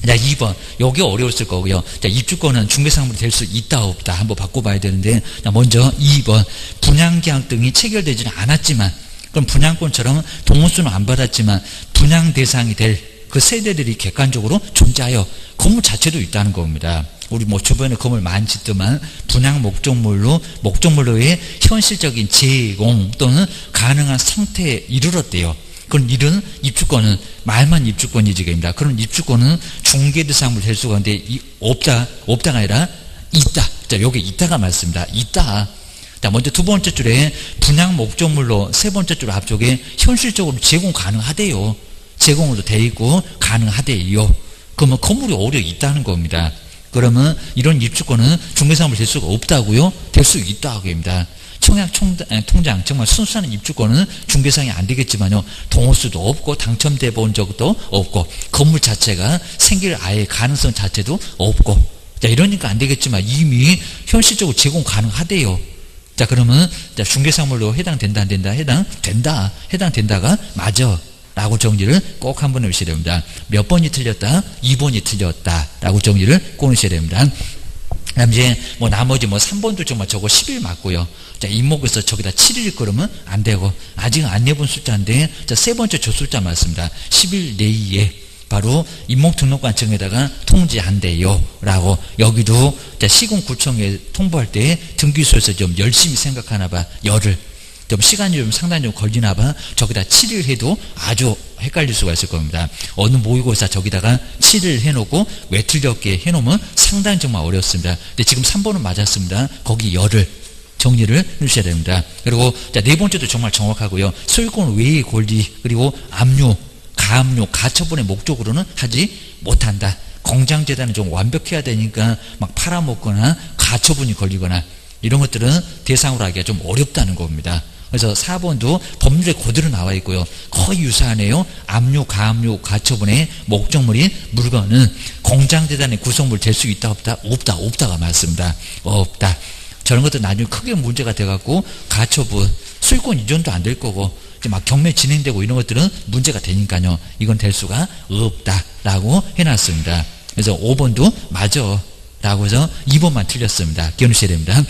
자, 2번. 여기 어려웠을 거고요. 자, 입주권은 중개상물이 될 수 있다, 없다. 한번 바꿔봐야 되는데. 자, 먼저 2번. 분양계약 등이 체결되지는 않았지만, 그럼 분양권처럼 동호수는 안 받았지만, 분양 대상이 될 그 세대들이 객관적으로 존재하여 건물 자체도 있다는 겁니다. 우리 뭐 주변에 건물 많이 짓더만 분양 목적물로의 현실적인 제공 또는 가능한 상태에 이르렀대요. 그럼 이런 입주권은 말만 입주권이지입니다. 그런 입주권은 중개대상물 될 수가 있는데 없다가 아니라 있다. 자, 여기 있다가 맞습니다. 있다. 자, 먼저 두 번째 줄에 분양 목적물로 세 번째 줄 앞쪽에 현실적으로 제공 가능하대요. 제공으로 돼 있고 가능하대요. 그러면 건물이 오히려 있다는 겁니다. 그러면 이런 입주권은 중개사물 될 수가 없다고요? 될 수 있다고 합니다. 청약통장 정말 순수한 입주권은 중개상이 안 되겠지만요. 동호수도 없고 당첨돼 본 적도 없고 건물 자체가 생길 아예 가능성 자체도 없고 자, 이러니까 안 되겠지만 이미 현실적으로 제공 가능하대요. 자, 그러면 자, 중개사물로 해당된다 안 된다? 해당된다가 맞아. 라고 정리를 꼭 한번 해주셔야 됩니다. 몇 번이 틀렸다? 2번이 틀렸다. 라고 정리를 꼭 해주셔야 됩니다. 그다음 이제 뭐 나머지 뭐 3번도 정말 저거 10일 맞고요. 자, 이목에서 저기다 7일 그러면 안 되고, 아직 안 내본 숫자인데, 자, 세 번째 저 숫자 맞습니다. 10일 내에 바로 임목 등록관청에다가 통지한대요 라고. 여기도 자, 시군구청에 통보할 때 등기소에서 좀 열심히 생각하나 봐. 열을 좀 시간이 좀 상당히 좀 걸리나 봐. 저기다 7일 해도 아주 헷갈릴 수가 있을 겁니다. 어느 모의고사 저기다가 7일 해놓고 왜 틀렸게 해놓으면 상당히 정말 어렵습니다. 근데 지금 3번은 맞았습니다. 거기 열을 정리를 해주셔야 됩니다. 그리고 자, 네 번째도 정말 정확하고요. 소유권 외의 권리, 그리고 압류, 가압류, 가처분의 목적으로는 하지 못한다. 공장재단은 좀 완벽해야 되니까 막 팔아먹거나 가처분이 걸리거나 이런 것들은 대상으로 하기가 좀 어렵다는 겁니다. 그래서 4번도 법률에 그대로 나와 있고요. 거의 유사하네요. 압류, 가압류, 가처분의 목적물인 물건은 공장재단의 구성물 될 수 있다, 없다? 없다, 없다가 맞습니다. 없다. 저런 것도 나중에 크게 문제가 돼갖고 가처분, 수익권 이전도 안 될 거고 이제 막 경매 진행되고 이런 것들은 문제가 되니까요. 이건 될 수가 없다라고 해놨습니다. 그래서 5번도 맞아 라고 해서 2번만 틀렸습니다. 기억하셔야 됩니다.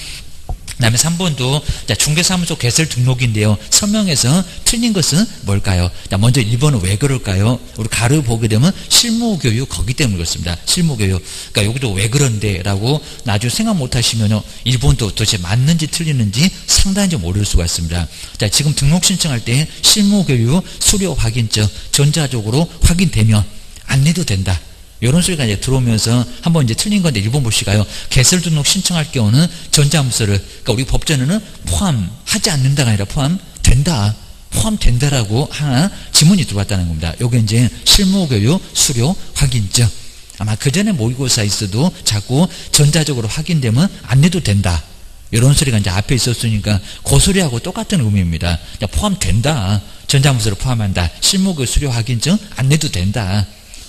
그 다음에 3번도 자, 중개사무소 개설 등록인데요. 서명에서 틀린 것은 뭘까요? 자, 먼저 1번은 왜 그럴까요? 우리 가로 보게 되면 실무교육 거기 때문에 그렇습니다. 실무교육. 그러니까 여기도 왜 그런데 라고 나중에 생각 못 하시면요. 1번도 도대체 맞는지 틀리는지 상당히 좀 어려울 수가 있습니다. 자, 지금 등록 신청할 때 실무교육 수료 확인증 전자적으로 확인되면 안 내도 된다. 이런 소리가 이제 들어오면서 한번 이제 틀린 건데 1번 보시가요. 개설 등록 신청할 경우는 전자문서를, 그러니까 우리 법전에는 포함하지 않는다가 아니라 포함된다. 포함된다라고 하나 지문이 들어왔다는 겁니다. 요게 이제 실무교육 수료 확인증. 아마 그 전에 모의고사 있어도 자꾸 전자적으로 확인되면 안 내도 된다. 이런 소리가 이제 앞에 있었으니까 그 소리하고 똑같은 의미입니다. 포함된다. 전자문서를 포함한다. 실무교육 수료 확인증 안 내도 된다.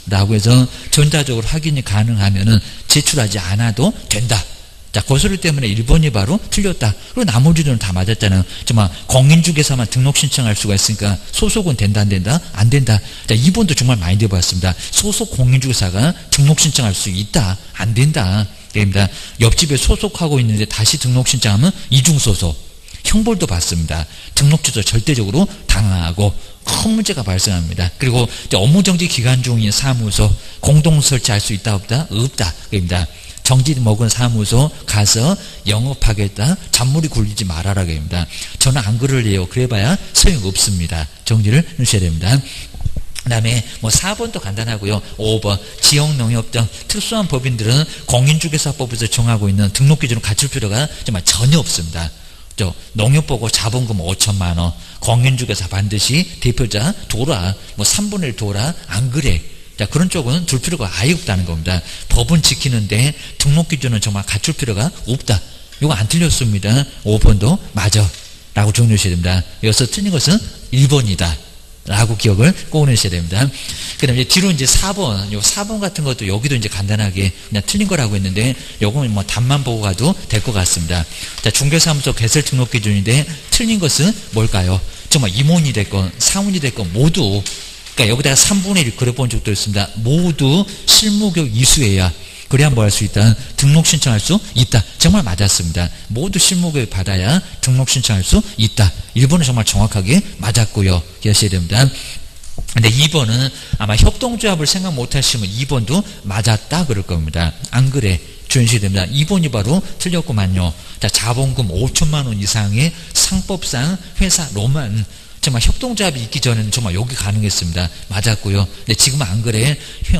라고 해서 전자적으로 확인이 가능하면은 제출하지 않아도 된다. 자, 그 소리 때문에 1번이 바로 틀렸다. 그리고 나머지들은 다 맞았잖아요. 정말 공인중개사만 등록 신청할 수가 있으니까 소속은 된다, 안 된다? 안 된다. 자, 2번도 정말 많이 돼봤습니다. 소속 공인중개사가 등록 신청할 수 있다, 안 된다. 됩니다. 옆집에 소속하고 있는데 다시 등록 신청하면 이중소속. 형벌도 받습니다. 등록 취소 절대적으로 당하고 큰 문제가 발생합니다. 그리고 업무정지 기간 중인 사무소 공동 설치할 수 있다, 없다? 없다. 그럽니다. 정지 먹은 사무소 가서 영업하겠다. 잔물이 굴리지 말아라. 그럽니다. 저는 안 그럴래요. 그래봐야 소용없습니다. 정지를 해주셔야 됩니다. 그 다음에 뭐 4번도 간단하고요. 5번 지역농협 등 특수한 법인들은 공인중개사법에서 정하고 있는 등록 기준을 갖출 필요가 정말 전혀 없습니다. 농협 보고 자본금 5천만 원, 공인중개사 반드시 대표자 둬라, 뭐 3분의 1 둬라, 안 그래. 자, 그런 쪽은 둘 필요가 아예 없다는 겁니다. 법은 지키는데 등록 기준은 정말 갖출 필요가 없다. 이거 안 틀렸습니다. 5번도 맞아 라고 정리하셔야 됩니다. 여기서 틀린 것은 1번이다 라고 기억을 꼭 내셔야 됩니다. 그 다음에 뒤로 이제 4번, 요 4번 같은 것도 여기도 이제 간단하게 그냥 틀린 거라고 했는데, 요거는 뭐 답만 보고 가도 될 것 같습니다. 자, 중개사무소 개설 등록 기준인데, 틀린 것은 뭘까요? 정말 임원이 됐건, 사원이 됐건, 모두, 그러니까 여기다가 3분의 1 그려본 적도 있습니다. 모두 실무교육 이수해야, 그래야 뭐 할 수 있다? 등록 신청할 수 있다. 정말 맞았습니다. 모두 실무교육 받아야 등록 신청할 수 있다. 1번은 정말 정확하게 맞았고요. 기억하셔야 됩니다. 근데 2번은 아마 협동조합을 생각 못 하시면 2번도 맞았다 그럴 겁니다. 안 그래. 주의하셔야 됩니다. 2번이 바로 틀렸구만요. 자, 자본금 5천만 원 이상의 상법상 회사로만 정말 협동조합이 있기 전에는 정말 여기 가능했습니다. 맞았고요. 근데 지금은 안 그래.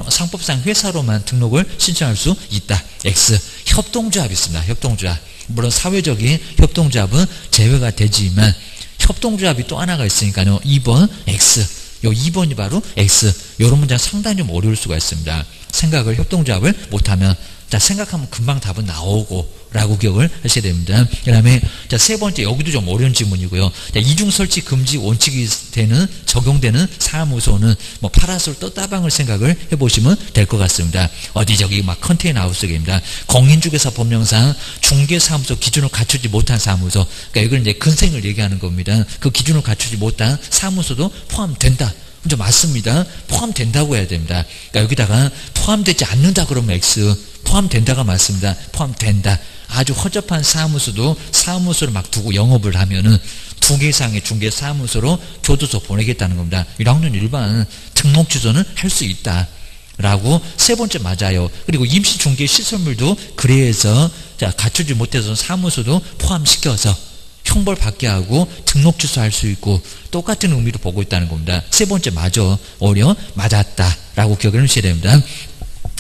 상법상 회사로만 등록을 신청할 수 있다. X. 협동조합이 있습니다. 협동조합. 물론 사회적인 협동조합은 제외가 되지만 협동조합이 또 하나가 있으니까요. 2번 X. 요 2번이 바로 X. 요런 문장 상당히 좀 어려울 수가 있습니다. 생각을 협동조합을 못하면 자, 생각하면 금방 답은 나오고 라고 기억을 하셔야 됩니다. 그 다음에 자, 세 번째 여기도 좀 어려운 질문이고요. 자, 이중설치 금지 원칙이 적용되는 사무소는 뭐 파라솔 떴다방을 생각을 해보시면 될 것 같습니다. 어디 저기 막 컨테이너 하우스입니다. 공인중개사 법령상 중개사무소 기준을 갖추지 못한 사무소, 그러니까 이걸 이제 근생을 얘기하는 겁니다. 그 기준을 갖추지 못한 사무소도 포함된다. 이제 맞습니다. 포함된다고 해야 됩니다. 그러니까 여기다가 포함되지 않는다 그러면 X, 포함된다가 맞습니다. 포함된다. 아주 허접한 사무소도 사무소를 막 두고 영업을 하면은 2개 이상의 중개 사무소로 교도소 보내겠다는 겁니다. 1학년 일반 등록 주소는 할 수 있다. 라고 세 번째 맞아요. 그리고 임시 중개 시설물도 그래서 갖추지 못해서 사무소도 포함시켜서 형벌 받게 하고 등록 주소할 수 있고 똑같은 의미로 보고 있다는 겁니다. 세 번째 맞아. 오히려 맞았다라고 기억을 하셔야 됩니다.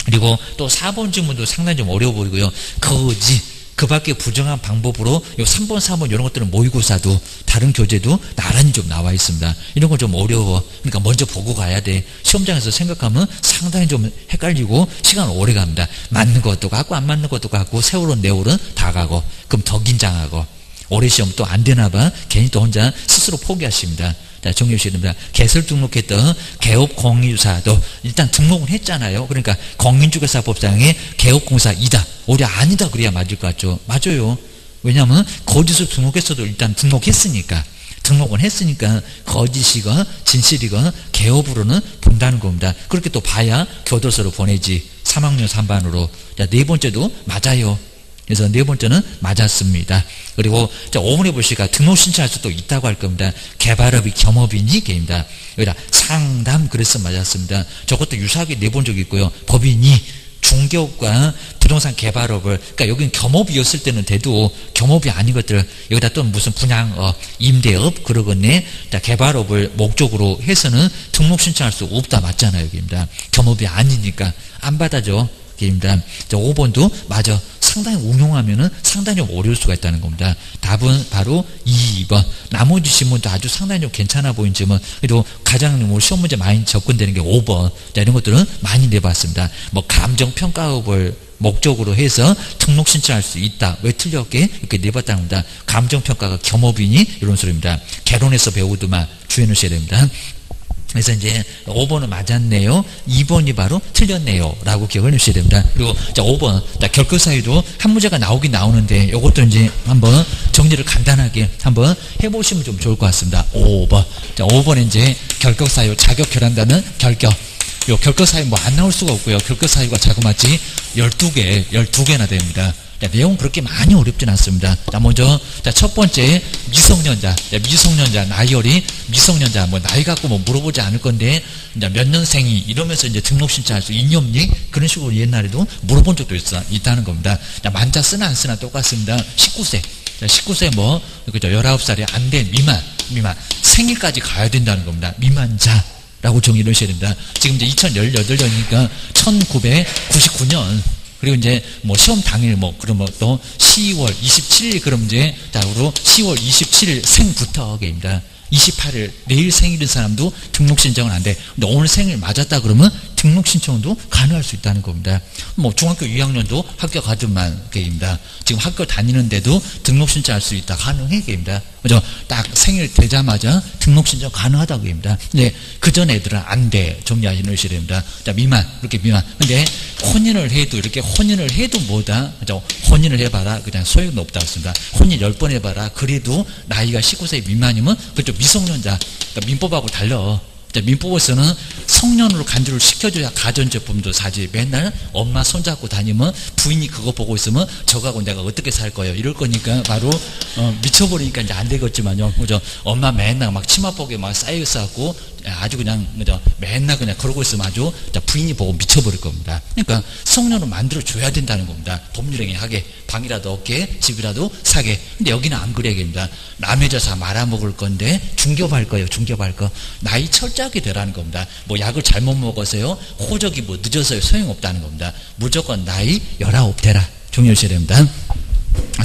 그리고 또 4번 질문도 상당히 좀 어려워 보이고요. 거지. 그 밖에 부정한 방법으로 요 3번, 4번 이런 것들은 모의고사도 다른 교재도 나란히 좀 나와 있습니다. 이런 건 좀 어려워. 그러니까 먼저 보고 가야 돼. 시험장에서 생각하면 상당히 좀 헷갈리고 시간 오래 갑니다. 맞는 것도 같고 안 맞는 것도 같고 세월은 네월은 다 가고 그럼 더 긴장하고 올해 시험 또 안 되나 봐. 괜히 또 혼자 스스로 포기하십니다. 자, 정리해 주셔야 됩니다. 개설 등록했던 개업공인주사도 일단 등록은 했잖아요. 그러니까 공인중개사법상에 개업공사이다. 오히려 아니다 그래야 맞을 것 같죠. 맞아요. 왜냐하면 거짓으로 등록했어도 일단 등록했으니까. 등록은 했으니까 거짓이건 진실이건 개업으로는 본다는 겁니다. 그렇게 또 봐야 교도소로 보내지. 3학년 3반으로. 자, 네 번째도 맞아요. 그래서 네 번째는 맞았습니다. 그리고 5번에 보시니까 등록 신청할 수도 있다고 할 겁니다. 개발업이 겸업인이 게입니다. 여기다 상담 그래서 맞았습니다. 저것도 유사하게 내본 적이 있고요. 법인이 중개업과 부동산 개발업을 그러니까 여기는 겸업이었을 때는 돼도 겸업이 아닌 것들 여기다 또 무슨 분양업, 임대업 그러겠네. 개발업을 목적으로 해서는 등록 신청할 수 없다 맞잖아요. 여기입니다. 겸업이 아니니까 안 받아줘. 입니다. 5번도 맞아. 상당히 응용하면은 상당히 좀 어려울 수가 있다는 겁니다. 답은 바로 2번. 나머지 질문도 아주 상당히 좀 괜찮아 보이는 질문. 그래도 가장 시험 문제 많이 접근되는 게 5번. 자, 이런 것들은 많이 내봤습니다. 뭐 감정평가업을 목적으로 해서 등록 신청할 수 있다. 왜 틀렸게 이렇게 내봤다는 겁니다. 감정평가가 겸업이니 이런 소리입니다. 개론에서 배우더만 주의해 놓으셔야 됩니다. 그래서 이제 5번은 맞았네요. 2번이 바로 틀렸네요. 라고 기억을 해주셔야 됩니다. 그리고 자 5번. 자, 결격사유도 한 문제가 나오긴 나오는데 이것도 이제 한번 정리를 간단하게 한번 해보시면 좀 좋을 것 같습니다. 5번. 자, 5번에 이제 결격사유 자격 결한다는 결격. 요 결격사유 뭐 안 나올 수가 없고요. 결격사유가 자그마치 12개나 됩니다. 자, 내용 그렇게 많이 어렵진 않습니다. 자, 먼저, 자, 첫 번째, 미성년자. 자, 미성년자, 나이열이 미성년자, 뭐, 나이 갖고 뭐 물어보지 않을 건데, 몇 년생이 이러면서 이제 등록 신청할 수 있니? 그런 식으로 옛날에도 물어본 적도 있다는 겁니다. 자, 만자 쓰나 안 쓰나 똑같습니다. 19세. 자, 19세 뭐, 그죠? 19살이 안 된 미만. 생일까지 가야 된다는 겁니다. 미만자. 라고 정의를 하셔야 됩니다. 지금 이제 2018년이니까 1999년. 그리고 이제 뭐 시험 당일 뭐 그러면 또 10월 27일 그럼 이제 다음으로 10월 27일 생부터입니다. 28일 내일 생일인 사람도 등록 신청은 안 돼. 근데 오늘 생일 맞았다 그러면 등록 신청도 가능할 수 있다는 겁니다. 뭐 중학교 2학년도 학교 가든만 게입니다. 지금 학교 다니는데도 등록 신청할 수 있다. 가능해 게입니다. 그죠? 딱 생일 되자마자 등록 신청 가능하다고 합니다. 근데 그전 애들은 안 돼. 정리하시 놓으셔야 됩니다. 자, 미만. 이렇게 미만. 근데 혼인을 해도 이렇게 혼인을 해도 뭐다? 그죠? 혼인을 해봐라. 그냥 소용이 없다고 했습니다. 혼인 10번 해봐라. 그래도 나이가 19세 미만이면 그쪽 미성년자. 그러니까 민법하고 달라. 민법에서는 성년으로 간주를 시켜줘야 가전제품도 사지. 맨날 엄마 손잡고 다니면 부인이 그거 보고 있으면 저하고 내가 어떻게 살 거예요 이럴 거니까 바로 미쳐버리니까 이제 안 되겠지만요. 그죠? 엄마 맨날 막 치마복에 막 쌓여있어갖고 아주 그냥 그죠? 맨날 그냥 그러고 있으면 아주 부인이 보고 미쳐버릴 겁니다. 그러니까 성년을 만들어줘야 된다는 겁니다. 법률행위 하게 방이라도 얻게 집이라도 사게. 근데 여기는 안 그래야 됩니다. 남의 자사 말아먹을 건데 중개할 거예요. 중개할 거. 나이 철저하게 되라는 겁니다. 뭐 약을 잘못 먹어서요. 호적이 뭐 늦어서요. 소용없다는 겁니다. 무조건 나이 19 되라. 정리하셔야 됩니다.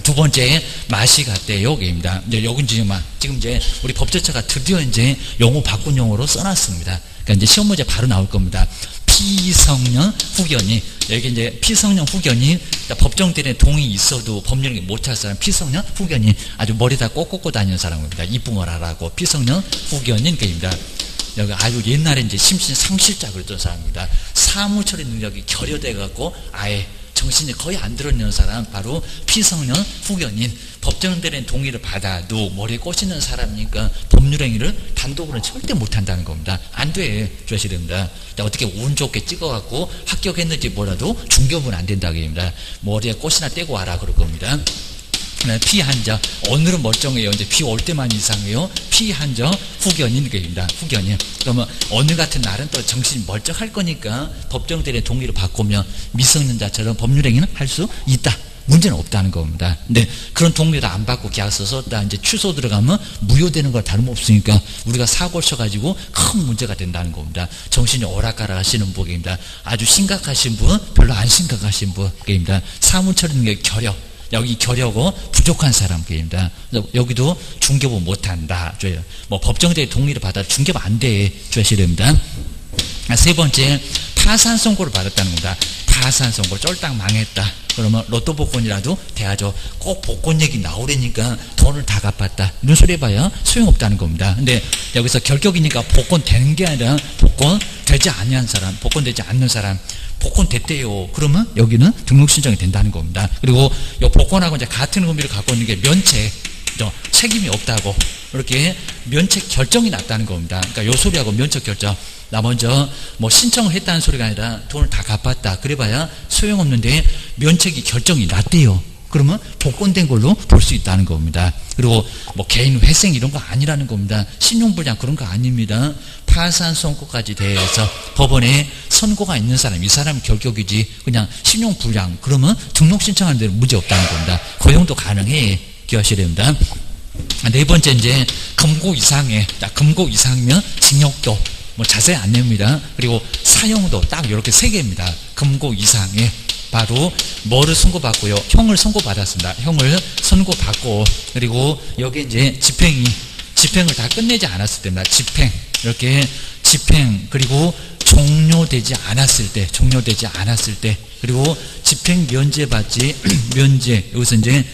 두 번째, 맛이 같대요. 여기입니다. 이제 여긴 지금 이제 우리 법제처가 드디어 이제 용어 바꾼 용어로 써놨습니다. 그러니까 이제 시험 문제 바로 나올 겁니다. 피성년 후견이. 여기 이제 피성년 후견이 법정 때문에 동의 있어도 법률이 못할 사람 피성년 후견이 아주 머리다 꼭 꽂고 다니는 사람입니다. 이쁜 걸 하라고. 피성년 후견인 게입니다. 여기 아주 옛날에 이제 심신 상실자 그랬던 사람입니다. 사무처리 능력이 결여돼 갖고 아예 정신이 거의 안 들어있는 사람, 바로 피성년 후견인, 법정대리인 동의를 받아도 머리에 꽂히는 사람이니까 법률행위를 단독으로는 절대 못한다는 겁니다. 안 돼. 주셔야 됩니다. 어떻게 운 좋게 찍어갖고 합격했는지 몰라도 중개업은 안 된다고 합니다. 머리에 꽃이나 떼고 와라 그럴 겁니다. 피한적, 오늘은 멀쩡해요. 이제 비 올 때만 이상해요. 피한적 후견인 그입니다. 후견인. 그러면 오늘 같은 날은 또 정신이 멀쩡할 거니까 법정대리인 동의를 바꾸면 미성년자처럼 법률행위는 할 수 있다. 문제는 없다는 겁니다. 근데 그런 동의를 안 받고 계약서 썼다 이제 취소 들어가면 무효되는 거 다름없으니까 우리가 사고를 쳐가지고 큰 문제가 된다는 겁니다. 정신이 오락가락 하시는 분입니다. 아주 심각하신 분, 별로 안 심각하신 분입니다. 사무처리는 게 결역. 여기 결여고 부족한 사람입니다. 여기도 중개법 못한다. 뭐 법정대리 동의를 받아 중개법 안 돼. 주셔야 됩니다. 세 번째, 파산 선고를 받았다는 겁니다. 파산 선고 쫄딱 망했다. 그러면 로또 복권이라도 돼야죠. 꼭 복권 얘기 나오려니까 돈을 다 갚았다. 이런 소리 해봐야 소용없다는 겁니다. 근데 여기서 결격이니까 복권 되는 게 아니라 복권 되지 않는 사람, 복권 되지 않는 사람, 복권 됐대요. 그러면 여기는 등록 신청이 된다는 겁니다. 그리고 이 복권하고 이제 같은 의미를 갖고 있는 게 면책, 책임이 없다고 이렇게 면책 결정이 났다는 겁니다. 그러니까 요 소리하고 면책 결정. 나 먼저 뭐 신청을 했다는 소리가 아니라 돈을 다 갚았다. 그래봐야 소용없는데 면책이 결정이 났대요. 그러면 복권된 걸로 볼 수 있다는 겁니다. 그리고 뭐 개인 회생 이런 거 아니라는 겁니다. 신용불량 그런 거 아닙니다. 파산 선고까지 대해서 법원에 선고가 있는 사람, 이 사람이 결격이지 그냥 신용불량 그러면 등록 신청하는 데는 문제 없다는 겁니다. 고용도 가능해. 기억하셔야 됩니다. 네 번째 이제 금고 이상에, 금고 이상이면 징역도 뭐 자세히 안 냅니다. 그리고 사형도 딱 이렇게 세 개입니다. 금고 이상에 바로 뭐를 선고받고요? 형을 선고받았습니다. 형을 선고받고 그리고 여기 이제 집행을 다 끝내지 않았을 때입니다. 집행 이렇게 집행 그리고 종료되지 않았을 때 그리고 집행 면제 받지 면제 여기서 이제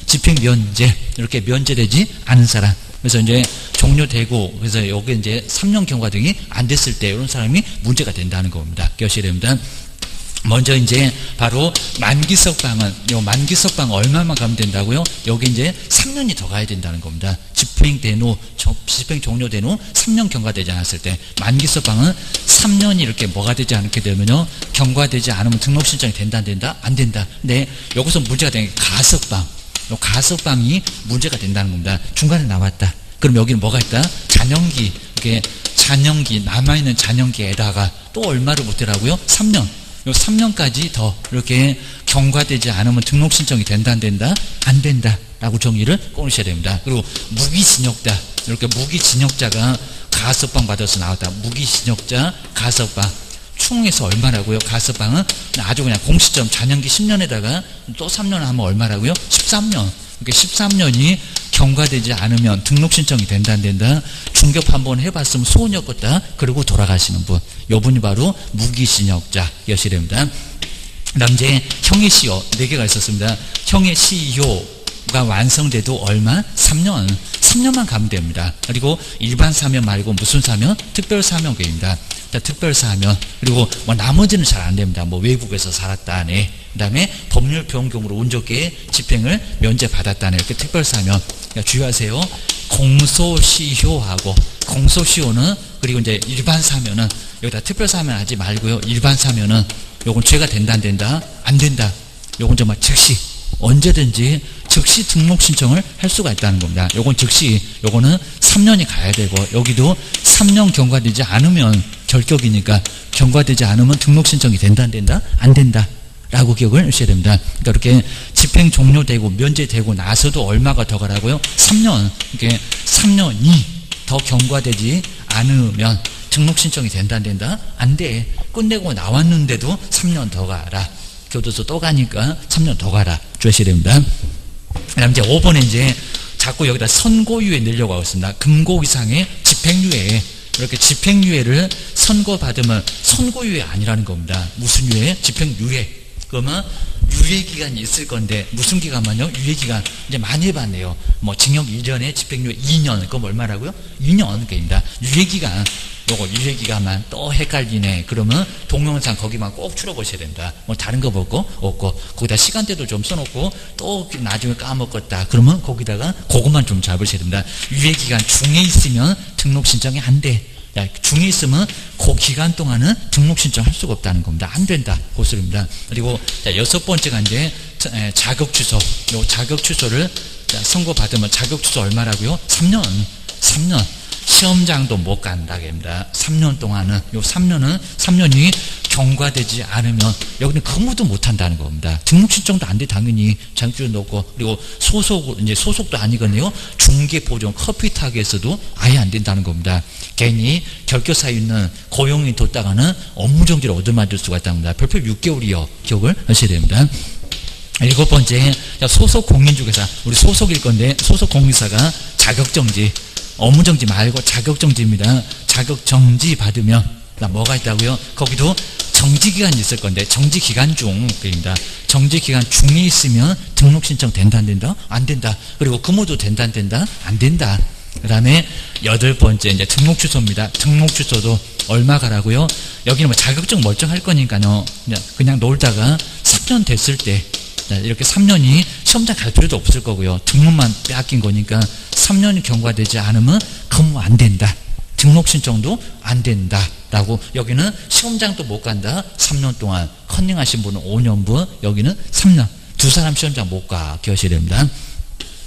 집행 면제 이렇게 면제되지 않은 사람 그래서 이제 종료되고 그래서 여기 이제 3년 경과등이 안 됐을 때 이런 사람이 문제가 된다는 겁니다. 기억하셔야 됩니다. 먼저 이제 바로 만기석방은 요 만기석방 얼마만 가면 된다고요? 여기 이제 3년이 더 가야 된다는 겁니다. 집행 종료된 후 3년 경과되지 않았을 때 만기석방은 3년이 이렇게 뭐가 되지 않게 되면요 경과되지 않으면 등록 신청이 된다 안 된다? 안 된다. 근데 여기서 문제가 되는 게 가석방. 요 가석방이 문제가 된다는 겁니다. 중간에 나왔다. 그럼 여기는 뭐가 있다? 잔영기. 이렇게 잔영기 남아있는 잔영기에다가 또 얼마를 못하라고요? 3년. 요 3년까지 더 이렇게 경과되지 않으면 등록 신청이 된다 안 된다? 안 된다 라고 정의를 꺼내셔야 됩니다. 그리고 무기징역자 이렇게 무기징역자가 가석방 받아서 나왔다. 무기징역자 가석방 총에서 얼마라고요? 가석방은 아주 그냥 공시점 잔영기 10년에다가 또 3년 하면 얼마라고요? 13년. 이렇게 13년이 경과되지 않으면 등록 신청이 된다 안 된다? 중개업 한번 해봤으면 소원이 없었다. 그리고 돌아가시는 분. 요분이 바로 무기징역자 여셔야 됩니다. 그 다음 이제 형의 시효 4개가 있었습니다. 형의 시효가 완성돼도 얼마? 3년. 3년만 가면 됩니다. 그리고 일반 사면 말고 무슨 사면? 특별 사면계입니다. 특별 사면 그리고 뭐 나머지는 잘 안 됩니다. 뭐 외국에서 살았다네. 그다음에 법률 변경으로 운 좋게 집행을 면제 받았다네. 이렇게 특별 사면. 그러니까 주의하세요. 공소시효하고 공소시효는 그리고 이제 일반 사면은 여기다 특별 사면 하지 말고요. 일반 사면은 요건 죄가 된다 안 된다? 안 된다. 요건 정말 즉시 언제든지 즉시 등록 신청을 할 수가 있다는 겁니다. 요건 즉시 요거는 3년이 가야 되고 여기도 3년 경과되지 않으면 결격이니까 경과되지 않으면 등록 신청이 된다 안 된다? 안 된다 라고 기억을 하셔야 됩니다. 그러니까 이렇게 집행 종료되고 면제되고 나서도 얼마가 더 가라고요? 3년. 이렇게 3년이 더 경과되지 않으면 등록 신청이 된다 안 된다? 안 돼. 끝내고 나왔는데도 3년 더 가라. 교도소 또 가니까 3년 더 가라. 주셔야 됩니다. 그 다음 이제 5번에 이제 자꾸 여기다 선고유예 넣으려고 하고 있습니다. 금고 이상의 집행유예. 이렇게 집행유예를 선고받으면 선고유예 아니라는 겁니다. 무슨 유예? 집행유예. 그러면 유예기간이 있을 건데, 무슨 기간만요? 유예기간. 이제 많이 해봤네요. 뭐, 징역 1년에 집행유예 2년. 그럼 얼마라고요? 2년. 그입니다. 유예기간. 요거 유예기간만 또 헷갈리네. 그러면 동영상 거기만 꼭 추려보셔야 됩니다. 뭐, 다른 거 보고, 없고, 거기다 시간대도 좀 써놓고, 또 나중에 까먹었다. 그러면 거기다가 그것만 좀 잡으셔야 됩니다. 유예기간 중에 있으면 등록 신청이 안 돼. 중에 있으면 그 기간 동안은 등록 신청할 수가 없다는 겁니다. 안 된다. 고소입니다. 그리고 여섯 번째가 이제 자격 취소. 요 자격 취소를 선고받으면 자격 취소 얼마라고요? 3년. 시험장도 못 간다입니다. 3년 동안은 요 3년이 경과되지 않으면 여기는 근무도 못 한다는 겁니다. 등록 신청도 안 돼. 당연히 장치도 넣고, 그리고 소속도 아니거든요. 중개 보존 커피 타기에서도 아예 안 된다는 겁니다. 괜히 결격사유 있는 고용이 뒀다가는 업무 정지를 얻어맞을 수가 있답니다. 별표 6개월이요. 기억을 하셔야 됩니다. 일곱 번째, 소속 공인중개사. 우리 소속일 건데 소속 공인사가 자격정지, 업무정지 말고 자격정지입니다. 자격정지 받으면 뭐가 있다고요? 거기도 정지기간이 있을 건데 정지기간 중입니다. 정지기간 중에 있으면 등록신청 된다 안 된다? 안 된다. 그리고 근무도 된다 안 된다? 안 된다. 그 다음에 여덟 번째 이제 등록 취소입니다. 등록 취소도 얼마 가라고요? 여기는 뭐 자격증 멀쩡할 거니까요. 그냥 놀다가 3년 됐을 때, 이렇게 3년이 시험장 갈 필요도 없을 거고요. 등록만 빼앗긴 거니까 3년이 경과되지 않으면 근무 안 된다. 등록 신청도 안 된다. 라고, 여기는 시험장도 못 간다. 3년 동안. 컨닝하신 분은 5년분, 여기는 3년. 두 사람 시험장 못 가. 기억하셔야 됩니다.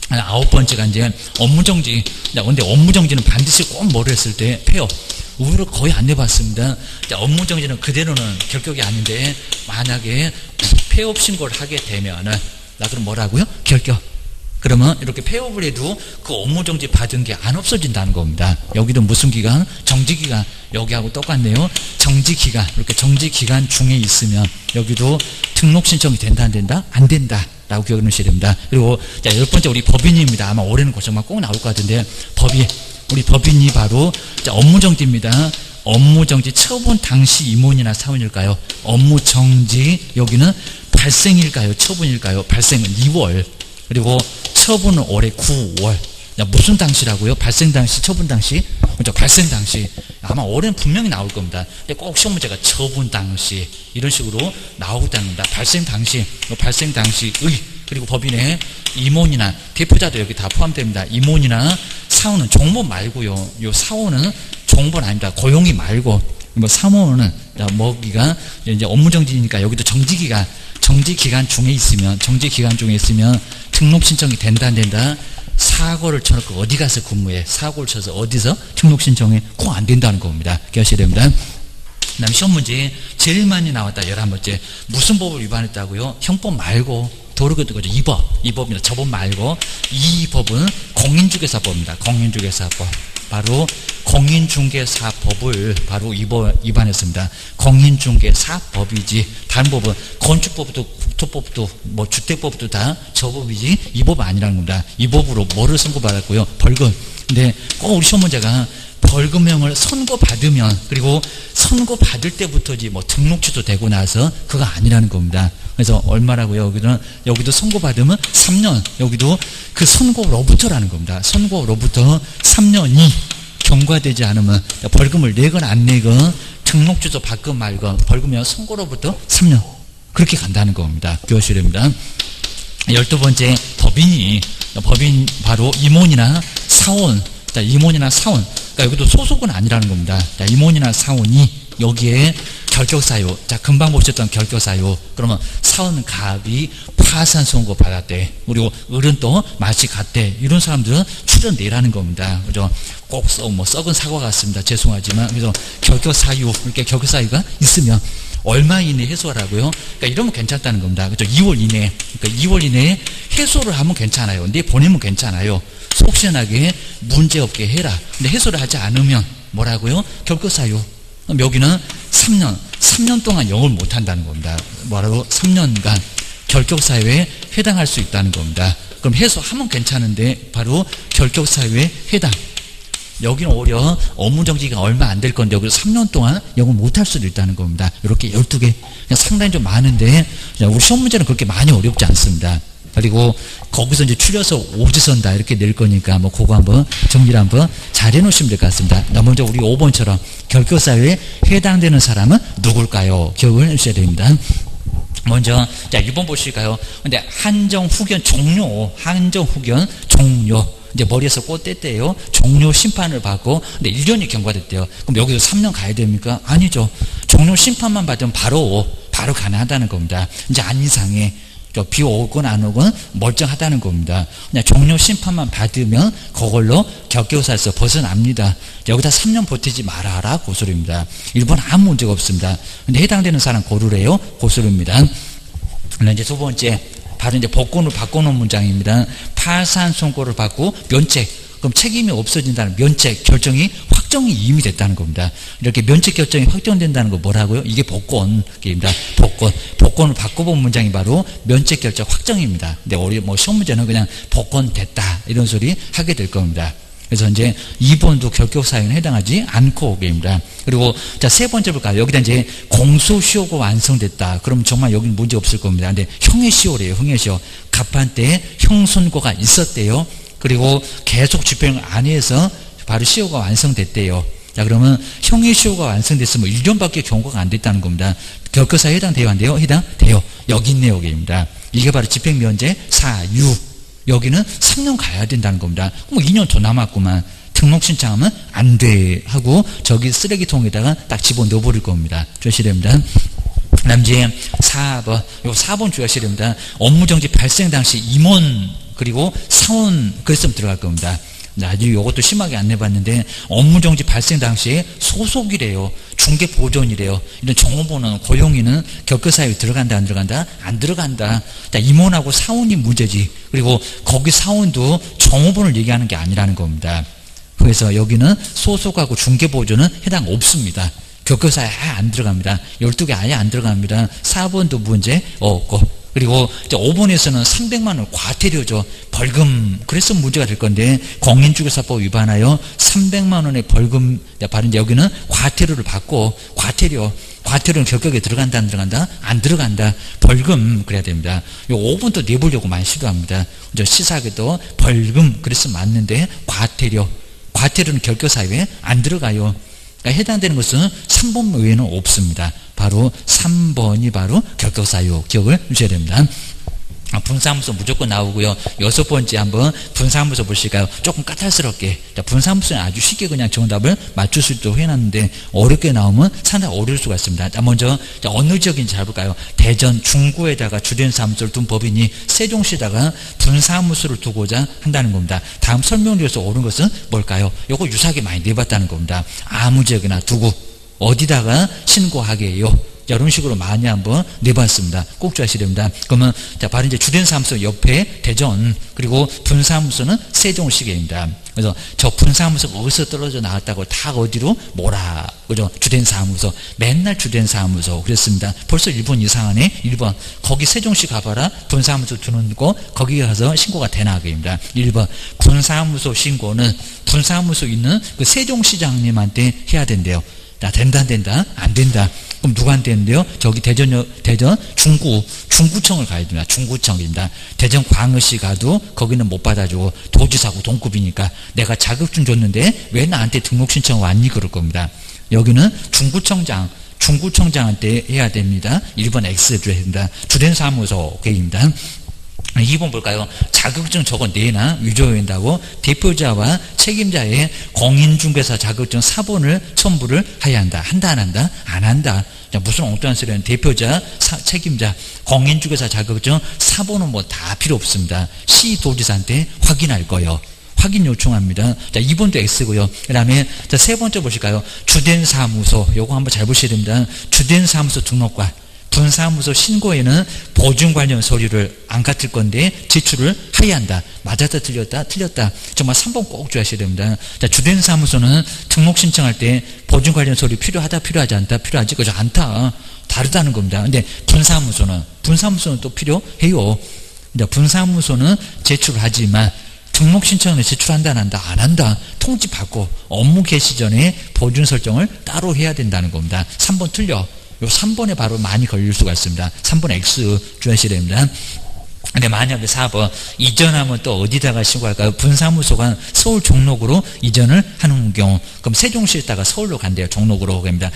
아홉 번째가 이제 업무정지. 근데 업무정지는 반드시 꼭 뭐를 했을 때 폐업. 우리로 거의 안 내봤습니다. 업무정지는 그대로는 결격이 아닌데, 만약에 폐업 신고를 하게 되면은, 그럼 뭐라고요? 결격. 그러면 이렇게 폐업을 해도 그 업무정지 받은 게 안 없어진다는 겁니다. 여기도 무슨 기간? 정지기간. 여기하고 똑같네요. 정지기간. 이렇게 정지기간 중에 있으면 여기도 등록 신청이 된다 안 된다? 안 된다. 라고 기억해 놓으셔야 됩니다. 그리고 열 번째 우리 법인입니다. 아마 올해는 고정만 꼭 나올 것 같은데, 우리 법인이 바로 업무정지입니다. 업무정지 처분 당시 임원이나 사원일까요? 업무정지, 여기는 발생일까요? 처분일까요? 발생은 2월. 그리고 처분은 올해 9월. 무슨 당시라고요? 발생 당시, 처분 당시? 그렇죠? 발생 당시. 아마 올해는 분명히 나올 겁니다. 근데 꼭 시험 문제가 처분 당시, 이런 식으로 나오겠답니다. 발생 당시, 발생 당시의, 그리고 법인의 임원이나 대표자도 여기 다 포함됩니다. 임원이나 사원은 종본 말고요. 요 사원은 종본 아닙니다. 고용이 말고, 뭐 사원은 뭐기가 이제 업무정지니까 여기도 정지기간 중에 있으면 등록 신청이 된다 안 된다? 사고를 쳐놓고 어디 가서 근무해? 사고를 쳐서 어디서 등록 신청이 꼭 안 된다는 겁니다. 기억하셔야 됩니다. 그 다음에 시험 문제 제일 많이 나왔다. 11번째. 무슨 법을 위반했다고요? 형법 말고 도로교통 거죠. 2법입니다. 저법 말고. 이 법은 공인중개사법입니다. 공인중개사법. 바로 공인중개사법을 바로 위반했습니다. 공인중개사법이지, 다른 법은 건축법도 국토법도 뭐 주택법도 다 저 법이지 이 법 아니라는 겁니다. 이 법으로 뭐를 선고받았고요? 벌금. 근데 꼭 우리 시험 문제가 벌금형을 선고받으면, 그리고 선고받을 때부터지 뭐 등록 취소되고 나서 그거 아니라는 겁니다. 그래서 얼마라고요? 여기도 선고받으면 3년, 여기도 그 선고로부터라는 겁니다. 선고로부터 3년이 경과되지 않으면 벌금을 내건 안 내건, 등록 취소 받건 말건, 벌금형 선고로부터 3년. 그렇게 간다는 겁니다. 기억하셔야 됩니다. 12번째, 법인 바로 임원이나 사원. 임원이나 사원. 그러니까 여기도 소속은 아니라는 겁니다. 임원이나 사원이 여기에 결격사유. 금방 보셨던 결격사유. 그러면 사원 갑이 파산 선고 받았대. 그리고 을은 또 맛이 갔대. 이런 사람들은 출연내라는 겁니다. 그죠? 꼭 썩은 사과 같습니다. 죄송하지만. 그래서 결격사유, 이렇게 결격사유가 있으면 얼마 이내에 해소하라고요? 그러니까 이러면 괜찮다는 겁니다. 그죠? 2월 이내에. 그러니까 2월 이내에 해소를 하면 괜찮아요. 내보내면 괜찮아요. 속 시원하게 문제없게 해라. 근데 해소를 하지 않으면 뭐라고요? 결격사유. 그럼 여기는 3년 동안 영업을 못한다는 겁니다. 뭐라고? 3년간 결격사유에 해당할 수 있다는 겁니다. 그럼 해소하면 괜찮은데 바로 결격사유에 해당. 여기는 오히려 업무 정지가 얼마 안 될 건데 여기서 3년 동안 영어 못할 수도 있다는 겁니다. 이렇게 12개 그냥 상당히 좀 많은데 우리 시험 문제는 그렇게 많이 어렵지 않습니다. 그리고 거기서 이제 추려서 오지선다 이렇게 낼 거니까 뭐 그거 한번 정리를 한번 잘 해놓으시면 될 것 같습니다. 먼저 우리 5번처럼 결격사유에 해당되는 사람은 누굴까요? 기억을 해주셔야 됩니다. 먼저 자 1번 보실까요? 근데 한정후견 종료, 한정후견 종료. 이제 머리에서 꽃 뗐대요. 종료 심판을 받고 근데 1년이 경과됐대요. 그럼 여기서 3년 가야 됩니까? 아니죠. 종료 심판만 받으면 바로 가능하다는 겁니다. 이제 안 이상해. 비 오건 안 오건 멀쩡하다는 겁니다. 그냥 종료 심판만 받으면 그걸로 격격사에서 벗어납니다. 여기다 3년 버티지 말아라 고소리입니다. 1번 아무 문제가 없습니다. 근데 해당되는 사람 고르래요. 고소리입니다. 이제 두 번째 바로 이제 복권을 바꿔놓은 문장입니다. 파산 선고를 받고 면책. 그럼 책임이 없어진다는 면책 결정이 확정이 이미 됐다는 겁니다. 이렇게 면책 결정이 확정된다는 거 뭐라고요? 이게 복권입니다. 복권을 바꿔본 문장이 바로 면책 결정 확정입니다. 근데 우리 뭐 시험 문제는 그냥 복권 됐다 이런 소리 하게 될 겁니다. 그래서 이제 2번도 결격사유는 해당하지 않고 입니다. 그리고 자 세 번째 볼까요? 여기다 이제 공소시효가 완성됐다. 그럼 정말 여기는 문제 없을 겁니다. 근데 형해시효래요. 형해시효. 갑판 때 형선고가 있었대요. 그리고 계속 집행 안 해서 바로 시효가 완성됐대요. 자 그러면 형해시효가 완성됐으면 1년밖에 경고가 안 됐다는 겁니다. 결격사유에 해당돼요? 안 돼요? 해당돼요. 여기 있네요. 여기입니다. 이게 바로 집행면제 사유. 여기는 3년 가야 된다는 겁니다. 뭐 2년 더 남았구만. 등록 신청하면 안 돼 하고 저기 쓰레기통에다가 딱 집어넣어 버릴 겁니다. 주셔야 됩니다. 그다음 이제 4번. 요 4번 주셔야 됩니다. 업무정지 발생 당시 임원 그리고 사원 그랬으면 들어갈 겁니다. 아주 이것도 심하게 안 내봤는데 업무정지 발생 당시에 소속이래요. 중개보존이래요. 이런 정호보는 고용인은 결격사유에 들어간다 안 들어간다? 안 들어간다. 자, 임원하고 사원이 문제지. 그리고 거기 사원도 정호보를 얘기하는 게 아니라는 겁니다. 그래서 여기는 소속하고 중개보존은 해당 없습니다. 결격사유에 아예 안 들어갑니다. 12개 아예 안 들어갑니다. 4번도 문제 없고. 그리고 이제 5번에서는 300만 원 과태료죠. 벌금. 그래서 문제가 될 건데 공인중개사법 위반하여 300만 원의 벌금. 바로 이제 여기는 과태료를 받고 과태료는 결격에 들어간다 안 들어간다? 안 들어간다. 벌금 그래야 됩니다. 요 5번도 내보려고 많이 시도합니다. 시사하게도 벌금 그래서 맞는데 과태료는 결격사유에 안 들어가요. 그러니까 해당되는 것은 3번 외에는 없습니다. 바로 3번이 바로 결격사유 기억을 주셔야 됩니다. 분사무소 무조건 나오고요. 6번째 한번 분사무소 보실까요? 조금 까탈스럽게 분사무소는 아주 쉽게 그냥 정답을 맞출 수 있도록 해놨는데 어렵게 나오면 상당히 어려울 수가 있습니다. 자, 먼저 어느 지역인지 잘 볼까요? 대전 중구에다가 주된 사무소를 둔 법인이 세종시에다가 분사무소를 두고자 한다는 겁니다. 다음 설명 중에서 옳은 것은 뭘까요? 요거 유사하게 많이 내봤다는 겁니다. 아무 지역이나 두고 어디다가 신고하게 해요. 이런 식으로 많이 한번 내봤습니다. 꼭 주셔야 됩니다. 그러면 자 바로 이제 주된 사무소 옆에 대전 그리고 분사무소는 세종시계입니다. 그래서 저 분사무소가 어디서 떨어져 나왔다고 다 어디로 몰아 그죠? 주된 사무소 맨날 주된 사무소 그랬습니다. 벌써 1번 이상하네. 1번 거기 세종시 가봐라. 분사무소 두는 거 거기 가서 신고가 되나 그입니다. 1번 분사무소 신고는 분사무소 있는 그 세종시장님한테 해야 된대요. 나 된다 안 된다? 안 된다. 그럼 누구한테 했는데요? 저기 대전 중구청을 가야 됩니다. 중구청입니다. 대전 광역시 가도 거기는 못 받아주고 도지사고 동급이니까 내가 자격증 줬는데 왜 나한테 등록 신청 왔니? 그럴 겁니다. 여기는 중구청장한테 해야 됩니다. 1번 X 줘야 됩니다. 주된 사무소 계획입니다. 2번 볼까요? 자격증 저거 내나 위조해야 된다고 대표자와 책임자의 공인중개사 자격증 사본을 첨부를 해야 한다. 한다 안 한다? 안 한다. 자, 무슨 엉뚱한 소리는 대표자, 책임자, 공인중개사 자격증 사본은 뭐 다 필요 없습니다. 시도지사한테 확인할 거예요. 확인 요청합니다. 자, 2번도 X고요. 그 다음에 자, 세 번째 보실까요? 주된 사무소. 요거 한번 잘 보셔야 됩니다. 주된 사무소 등록과 분사무소 신고에는 보증 관련 서류를 안 같을 건데 제출을 해야 한다. 맞았다 틀렸다? 틀렸다. 정말 3번 꼭 주셔야 됩니다. 자, 주된 사무소는 등록 신청할 때 보증 관련 서류 필요하다 필요하지 않다? 필요하지? 그죠? 않다. 다르다는 겁니다. 근데 분사무소는 또 필요해요. 분사무소는 제출하지만 등록 신청을 제출한다 안 한다 안 한다 통지 받고 업무 개시 전에 보준 설정을 따로 해야 된다는 겁니다. 3번 틀려. 요 3번에 바로 많이 걸릴 수가 있습니다. 3번 X 주의하셔야 됩니다. 근데 만약에 4번 이전하면 또 어디다가 신고할까요? 분사무소가 서울 종로구로 이전을 하는 경우 그럼 세종시에 있다가 서울로 간대요. 종로구로 갑니다.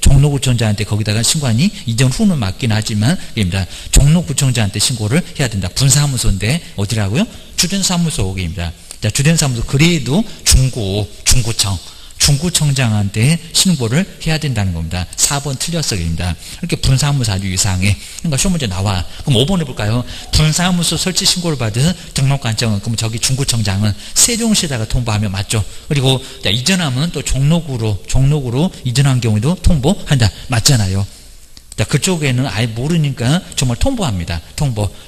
종로구청장한테 거기다가 신고하니 이전 후는 맞긴 하지만 입니다. 종로구청장한테 신고를 해야 된다. 분사무소인데 어디라고요? 주된사무소입니다. 자, 주된사무소 그래도 중구청장한테 신고를 해야 된다는 겁니다. 4번 틀렸어입니다. 이렇게 분사무소 아주 이상해. 그러니까 시험 문제 나와. 그럼 5번 해볼까요? 분사무소 설치 신고를 받은 등록관청은 그럼 저기 중구청장은 세종시에다가 통보하면 맞죠? 그리고 자, 이전하면 또 종로구로 이전한 경우에도 통보한다. 맞잖아요. 자, 그쪽에는 아예 모르니까 정말 통보합니다.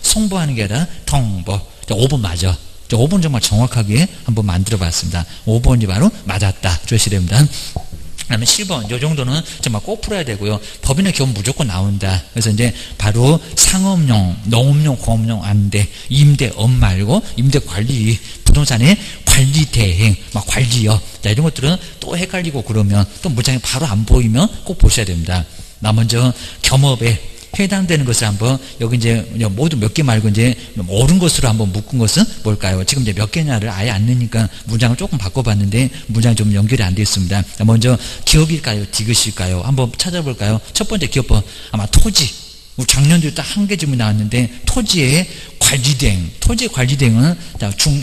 송보하는 게 아니라 통보. 자, 5번 맞아. 5번 정말 정확하게 한번 만들어 봤습니다. 5번이 바로 맞았다. 주셔야 됩니다. 그 다음에 7번, 요 정도는 정말 꼭 풀어야 되고요. 법인의 경우 무조건 나온다. 그래서 이제 바로 상업용, 농업용, 공업용 안 돼. 임대업 말고 임대관리, 부동산의 관리 대행, 막 관리요. 자, 이런 것들은 또 헷갈리고 그러면 또 문장이 바로 안 보이면 꼭 보셔야 됩니다. 나 먼저 겸업에 해당되는 것을 한번 여기 이제 모두 몇 개 말고 이제 옳은 것으로 한번 묶은 것은 뭘까요? 지금 이제 몇 개냐를 아예 안 넣으니까 문장을 조금 바꿔봤는데 문장이 좀 연결이 안 됐습니다. 먼저 기업일까요? 디귿일까요? 한번 찾아볼까요? 첫 번째 기업법 아마 토지. 우리 작년도 딱 한 개 질문이 나왔는데 토지의 관리대행. 토지의 관리대행은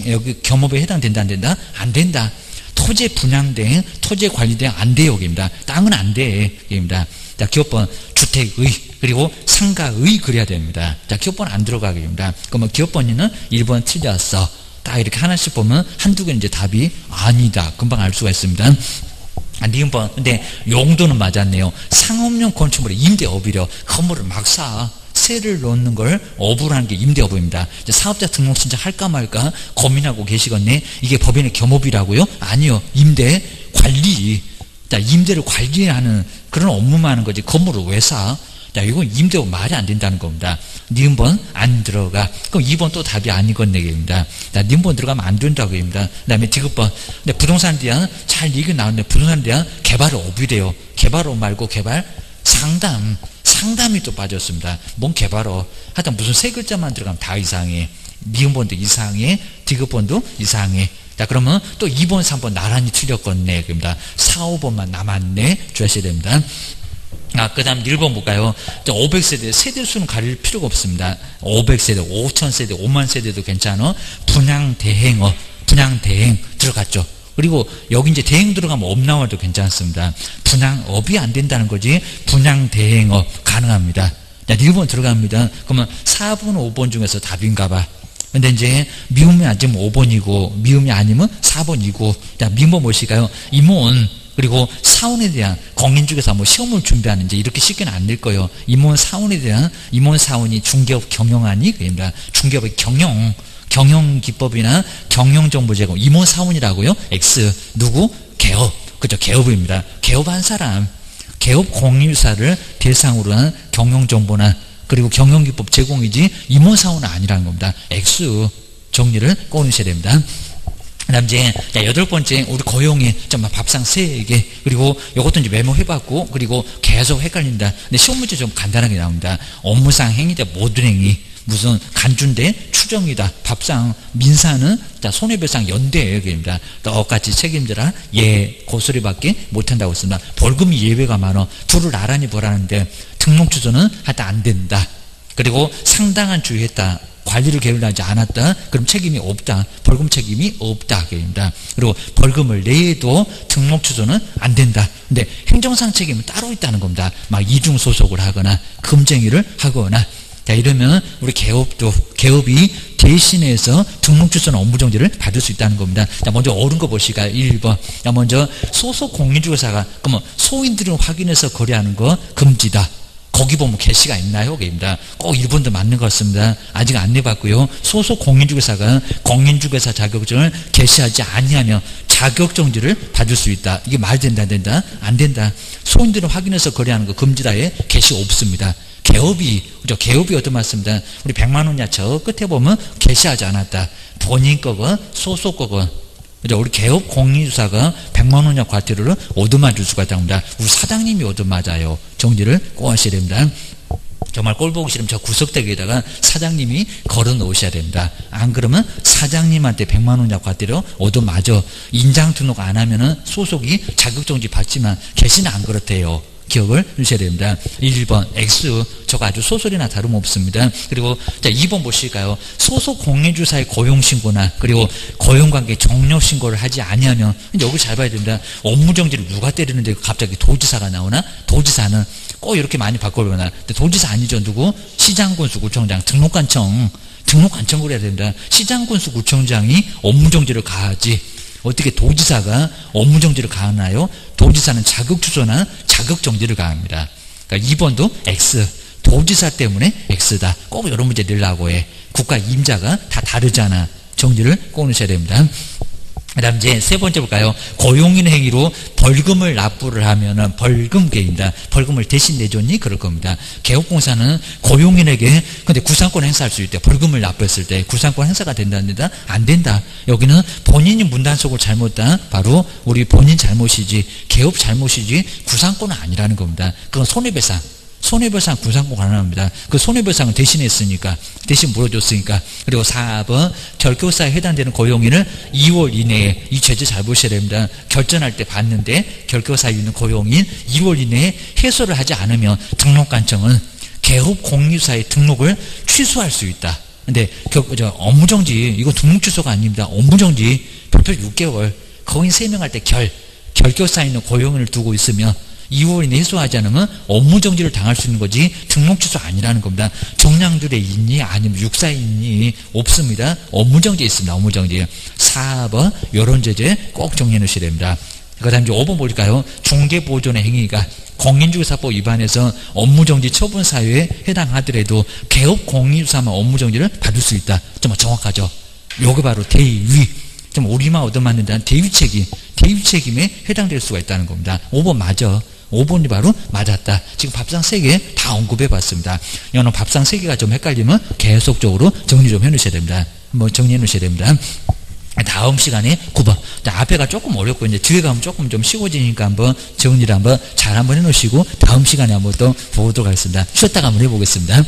여기 겸업에 해당된다 안 된다? 안 된다. 토지의 분양대행, 토지의 관리대행 안 돼요. 여기입니다. 땅은 안 돼. 여기입니다. 자, 기업번 주택의 그리고 상가의 그래야 됩니다. 자, 기업번 안 들어가게 됩니다. 그러면 기업번이는 1번 틀렸어. 딱 이렇게 하나씩 보면 한두 개는 이제 답이 아니다. 금방 알 수가 있습니다. 니은번. 근데 용도는 맞았네요. 상업용 건축물의 임대업이려. 건물을 막 사. 세를 넣는 걸 업으라는 게 임대업입니다. 사업자 등록 신청 할까 말까 고민하고 계시겠네. 이게 법인의 겸업이라고요? 아니요. 임대 관리. 자, 임대를 관리하는 그런 업무만 하는 거지 건물을 왜 사? 자, 이건 임대업 말이 안 된다는 겁니다. 니은번 안 들어가. 그럼 2번 또 답이 아니겠네 입니다. 자, 니은번 들어가면 안 된다고 입니다. 그 다음에 디귿번. 근데 부동산에 대한 잘 얘기 나오는데 부동산에 대한 개발업이래요. 개발업 말고 개발 상담이 또 빠졌습니다. 뭔 개발업. 하여튼 무슨 세 글자만 들어가면 다 이상해. 니은번도 이상해. 디귿번도 이상해. 자, 그러면 또 2번, 3번 나란히 틀렸겠네. 그럽니다. 4, 5번만 남았네. 주셔야 됩니다. 그 다음 1번 볼까요? 500세대, 세대수는 가릴 필요가 없습니다. 500세대, 5000세대, 5만 세대도 괜찮아. 분양대행 들어갔죠. 그리고 여기 이제 대행 들어가면 업 나와도 괜찮습니다. 분양업이 안 된다는 거지. 분양대행업 가능합니다. 자, 1번 들어갑니다. 그러면 4번, 5번 중에서 답인가 봐. 근데 이제 미음이 아니면 5번이고 미음이 아니면 4번이고 자, 미음은 무엇일까요? 임원 그리고 사원에 대한 공인중개사 시험을 준비하는 이제 이렇게 쉽게는 안 될 거예요. 임원 사원에 대한 임원 사원이 중개업 경영하니 그입니다. 중개업의 경영 기법이나 경영 정보 제공 임원 사원이라고요. X 누구? 개업. 그죠? 개업입니다. 개업한 사람 개업 공인중개사를 대상으로 한 경영 정보나 그리고 경영기법 제공이지 임원사원은 아니라는 겁니다. X 정리를 꺼내셔야 됩니다. 그 다음 이제 8번째 우리 고용의 정말 밥상 3개 그리고 이것도 이제 메모해봤고 그리고 계속 헷갈린다. 근데 시험 문제 좀 간단하게 나옵니다. 업무상 행위다 모든 행위 무슨 간주인데 추정이다. 밥상 민사는 자 손해배상 연대예요. 입니다. 똑같이 책임져라. 고소리밖에 못한다고 했습니다. 벌금이 예외가 많아. 둘을 나란히 보라는데 등록 주소는 하다 안 된다. 그리고 상당한 주의했다. 관리를 게을리하지 않았다. 그럼 책임이 없다. 벌금 책임이 없다. 입니다. 그리고 벌금을 내도 등록 주소는 안 된다. 근데 행정상 책임은 따로 있다는 겁니다. 막 이중 소속을 하거나 금쟁이를 하거나 자, 이러면 우리 개업이 대신해서 등록 주소나 업무 정지를 받을 수 있다는 겁니다. 자, 먼저 옳은 거 보시까 1번. 자, 먼저 소속 공인중개사가 그러면 소인들을 확인해서 거래하는 거 금지다. 거기 보면 게시가 있나요? 거기입니다. 꼭 1번도 맞는 것 같습니다. 아직 안 내봤고요. 소속 공인중개사가 공인중개사 자격증을 게시하지 아니하면 자격정지를 받을 수 있다. 이게 말 된다 안 된다? 안 된다. 소인들을 확인해서 거래하는 거 금지다에 게시 없습니다. 개업이, 그죠? 개업이 어떤 말씀입니다. 우리 100만 원이야. 저 끝에 보면 개시하지 않았다. 본인 거건 소속 거건. 그죠? 우리 개업 공인주사가 100만 원이야 과태료를 얻어맞을 수가 있답니다. 우리 사장님이 얻어맞아요. 정리를 꼭 하셔야 됩니다. 정말 꼴 보기 싫으면 저 구석대기에다가 사장님이 걸어 놓으셔야 됩니다. 안 그러면 사장님한테 100만 원이야 과태료 얻어맞아. 인장 등록 안 하면은 소속이 자격정지 받지만 개시는 안 그렇대요. 기억을 주셔야 됩니다. 1번 X, 저거 아주 소설이나 다름없습니다. 그리고 자 2번 보실까요? 소속 공인주사의 고용신고나 그리고 고용관계 종료신고를 하지 아니하면, 여기 잘 봐야 됩니다. 업무정지를 누가 때리는데 갑자기 도지사가 나오나? 도지사는 꼭 이렇게 많이 바꿔보나? 근데 도지사 아니죠. 누구? 시장군수구청장, 등록관청을 해야 됩니다. 시장군수구청장이 업무정지를 가하지 어떻게 도지사가 업무정지를 가하나요? 도지사는 자격추조나 자격정지를 가합니다. 그러니까 2번도 X, 도지사 때문에 X다. 꼭 이런 문제 내려고 해. 국가 임자가 다 다르잖아. 정리를 꼭 넣으셔야 됩니다. 그 다음 이제 세 번째 볼까요? 고용인 행위로 벌금을 납부를 하면은 벌금계입니다. 벌금을 대신 내줬니? 그럴 겁니다. 개업공사는 고용인에게 근데 구상권 행사할 수 있대. 벌금을 납부했을 때 구상권 행사가 된답니다. 안 된다. 여기는 본인이 문단속을 잘못한 바로 우리 본인 잘못이지 개업 잘못이지 구상권은 아니라는 겁니다. 그건 손해배상. 손해배상 구상권 가능합니다. 그 손해배상을 대신했으니까, 대신 물어줬으니까. 그리고 4번, 결격사에 해당되는 고용인을 2월 이내에, 이 죄질 잘 보셔야 됩니다. 결전할 때 봤는데, 결격사에 있는 고용인 2월 이내에 해소를 하지 않으면 등록관청은 개업 공유사의 등록을 취소할 수 있다. 근데, 업무정지, 이거 등록 취소가 아닙니다. 업무정지, 별표 6개월, 거인 3명 할 때 결격사에 있는 고용인을 두고 있으면, 2월 이내 해소하지 않으면 업무정지를 당할 수 있는 거지 등록취소 아니라는 겁니다. 정량들에 있니? 아니면 육사에 있니? 없습니다. 업무정지에 있습니다. 업무정지. 4번 이런 제재 꼭 정리해 놓으셔야 됩니다. 그 다음 이제 5번 볼까요? 중개보존의 행위가 공인중개사법 위반해서 업무정지 처분사유에 해당하더라도 개업 공인중개사만 업무정지를 받을 수 있다. 좀 정확하죠? 요게 바로 대위. 좀 우리만 얻어맞는다는 대위책임에 해당될 수가 있다는 겁니다. 5번 맞아. 5번이 바로 맞았다. 지금 밥상 3개 다 언급해 봤습니다. 여러분 밥상 3개가 좀 헷갈리면 계속적으로 정리 좀 해 놓으셔야 됩니다. 한번 정리해 놓으셔야 됩니다. 다음 시간에 9번. 앞에가 조금 어렵고 이제 뒤에 가면 조금 좀 쉬워지니까 한번 정리를 한번 잘 한번 해 놓으시고 다음 시간에 한번 또 보도록 하겠습니다. 쉬었다가 한번 해보겠습니다.